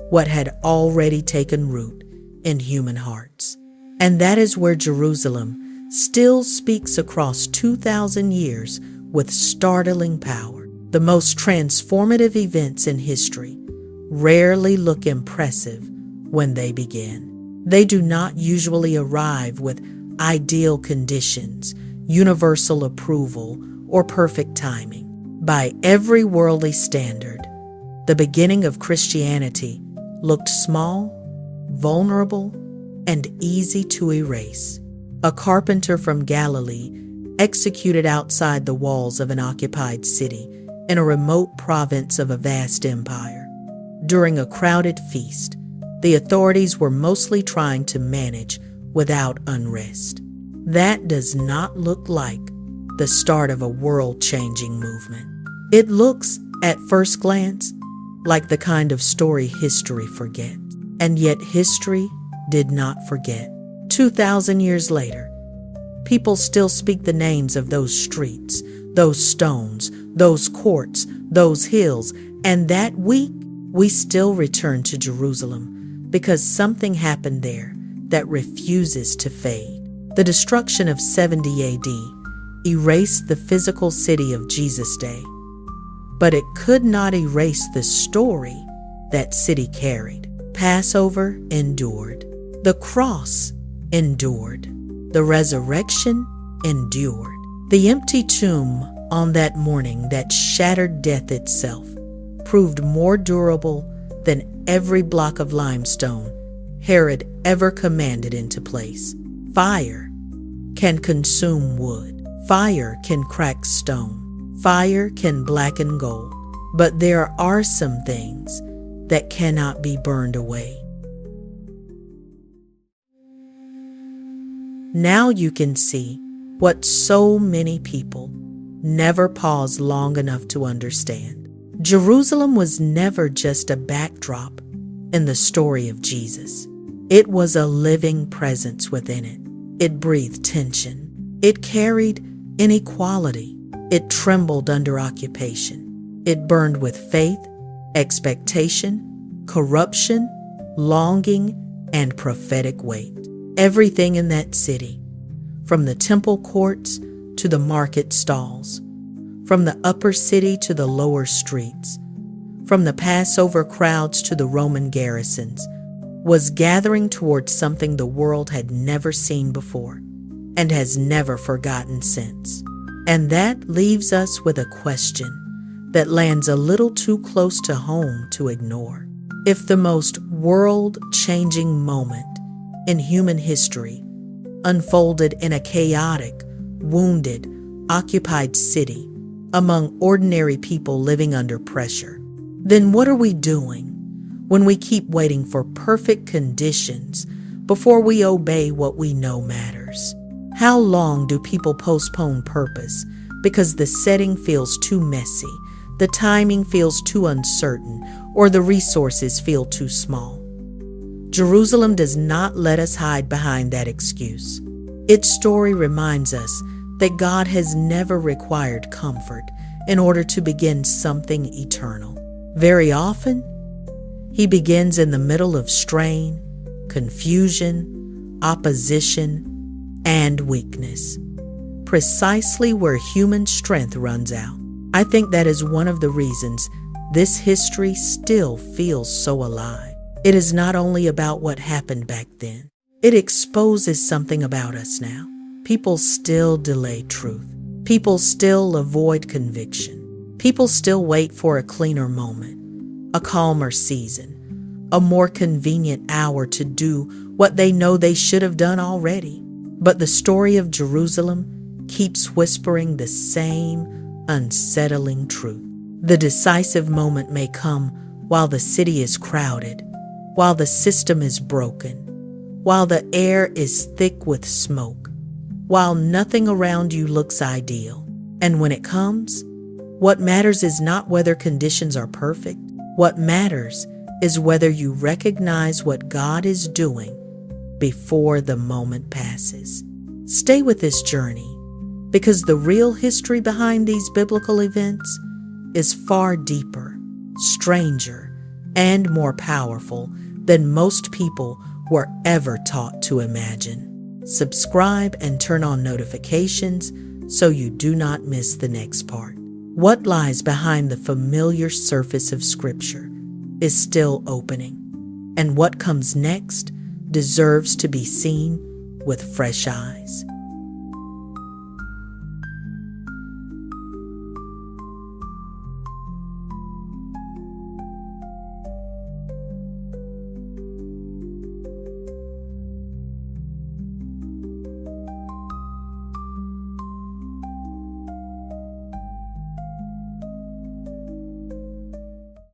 what had already taken root in human hearts. And that is where Jerusalem still speaks across 2,000 years with startling power. The most transformative events in history rarely look impressive when they begin. They do not usually arrive with ideal conditions, universal approval, or perfect timing. By every worldly standard, the beginning of Christianity looked small, vulnerable, and easy to erase. A carpenter from Galilee executed outside the walls of an occupied city in a remote province of a vast empire. During a crowded feast, the authorities were mostly trying to manage without unrest. That does not look like the start of a world-changing movement. It looks, at first glance, like the kind of story history forgets. And yet history did not forget. 2,000 years later, people still speak the names of those streets, those stones, those courts, those hills, and that week, we still return to Jerusalem because something happened there that refuses to fade. The destruction of 70 AD erased the physical city of Jesus' day, but it could not erase the story that city carried. Passover endured. The cross endured. The resurrection endured. The empty tomb on that morning that shattered death itself proved more durable than every block of limestone Herod ever commanded into place. Fire can consume wood. Fire can crack stone. Fire can blacken gold. But there are some things that cannot be burned away. Now you can see what so many people never pause long enough to understand. Jerusalem was never just a backdrop in the story of Jesus. It was a living presence within it. It breathed tension. It carried inequality. It trembled under occupation. It burned with faith, expectation, corruption, longing, and prophetic weight. Everything in that city, from the temple courts to the market stalls, from the upper city to the lower streets, from the Passover crowds to the Roman garrisons, was gathering towards something the world had never seen before and has never forgotten since. And that leaves us with a question that lands a little too close to home to ignore. If the most world-changing moment in human history unfolded in a chaotic, wounded, occupied city among ordinary people living under pressure, then what are we doing when we keep waiting for perfect conditions before we obey what we know matters? How long do people postpone purpose because the setting feels too messy, the timing feels too uncertain, or the resources feel too small? Jerusalem does not let us hide behind that excuse. Its story reminds us that God has never required comfort in order to begin something eternal. Very often, He begins in the middle of strain, confusion, opposition, and weakness, precisely where human strength runs out. I think that is one of the reasons this history still feels so alive. It is not only about what happened back then. It exposes something about us now. People still delay truth. People still avoid conviction. People still wait for a cleaner moment, a calmer season, a more convenient hour to do what they know they should have done already. But the story of Jerusalem keeps whispering the same unsettling truth. The decisive moment may come while the city is crowded, while the system is broken, while the air is thick with smoke, while nothing around you looks ideal. And when it comes, what matters is not whether conditions are perfect. What matters is whether you recognize what God is doing before the moment passes. Stay with this journey, because the real history behind these biblical events is far deeper, stranger, and more powerful than most people were ever taught to imagine. Subscribe and turn on notifications so you do not miss the next part. What lies behind the familiar surface of Scripture is still opening, and what comes next deserves to be seen with fresh eyes.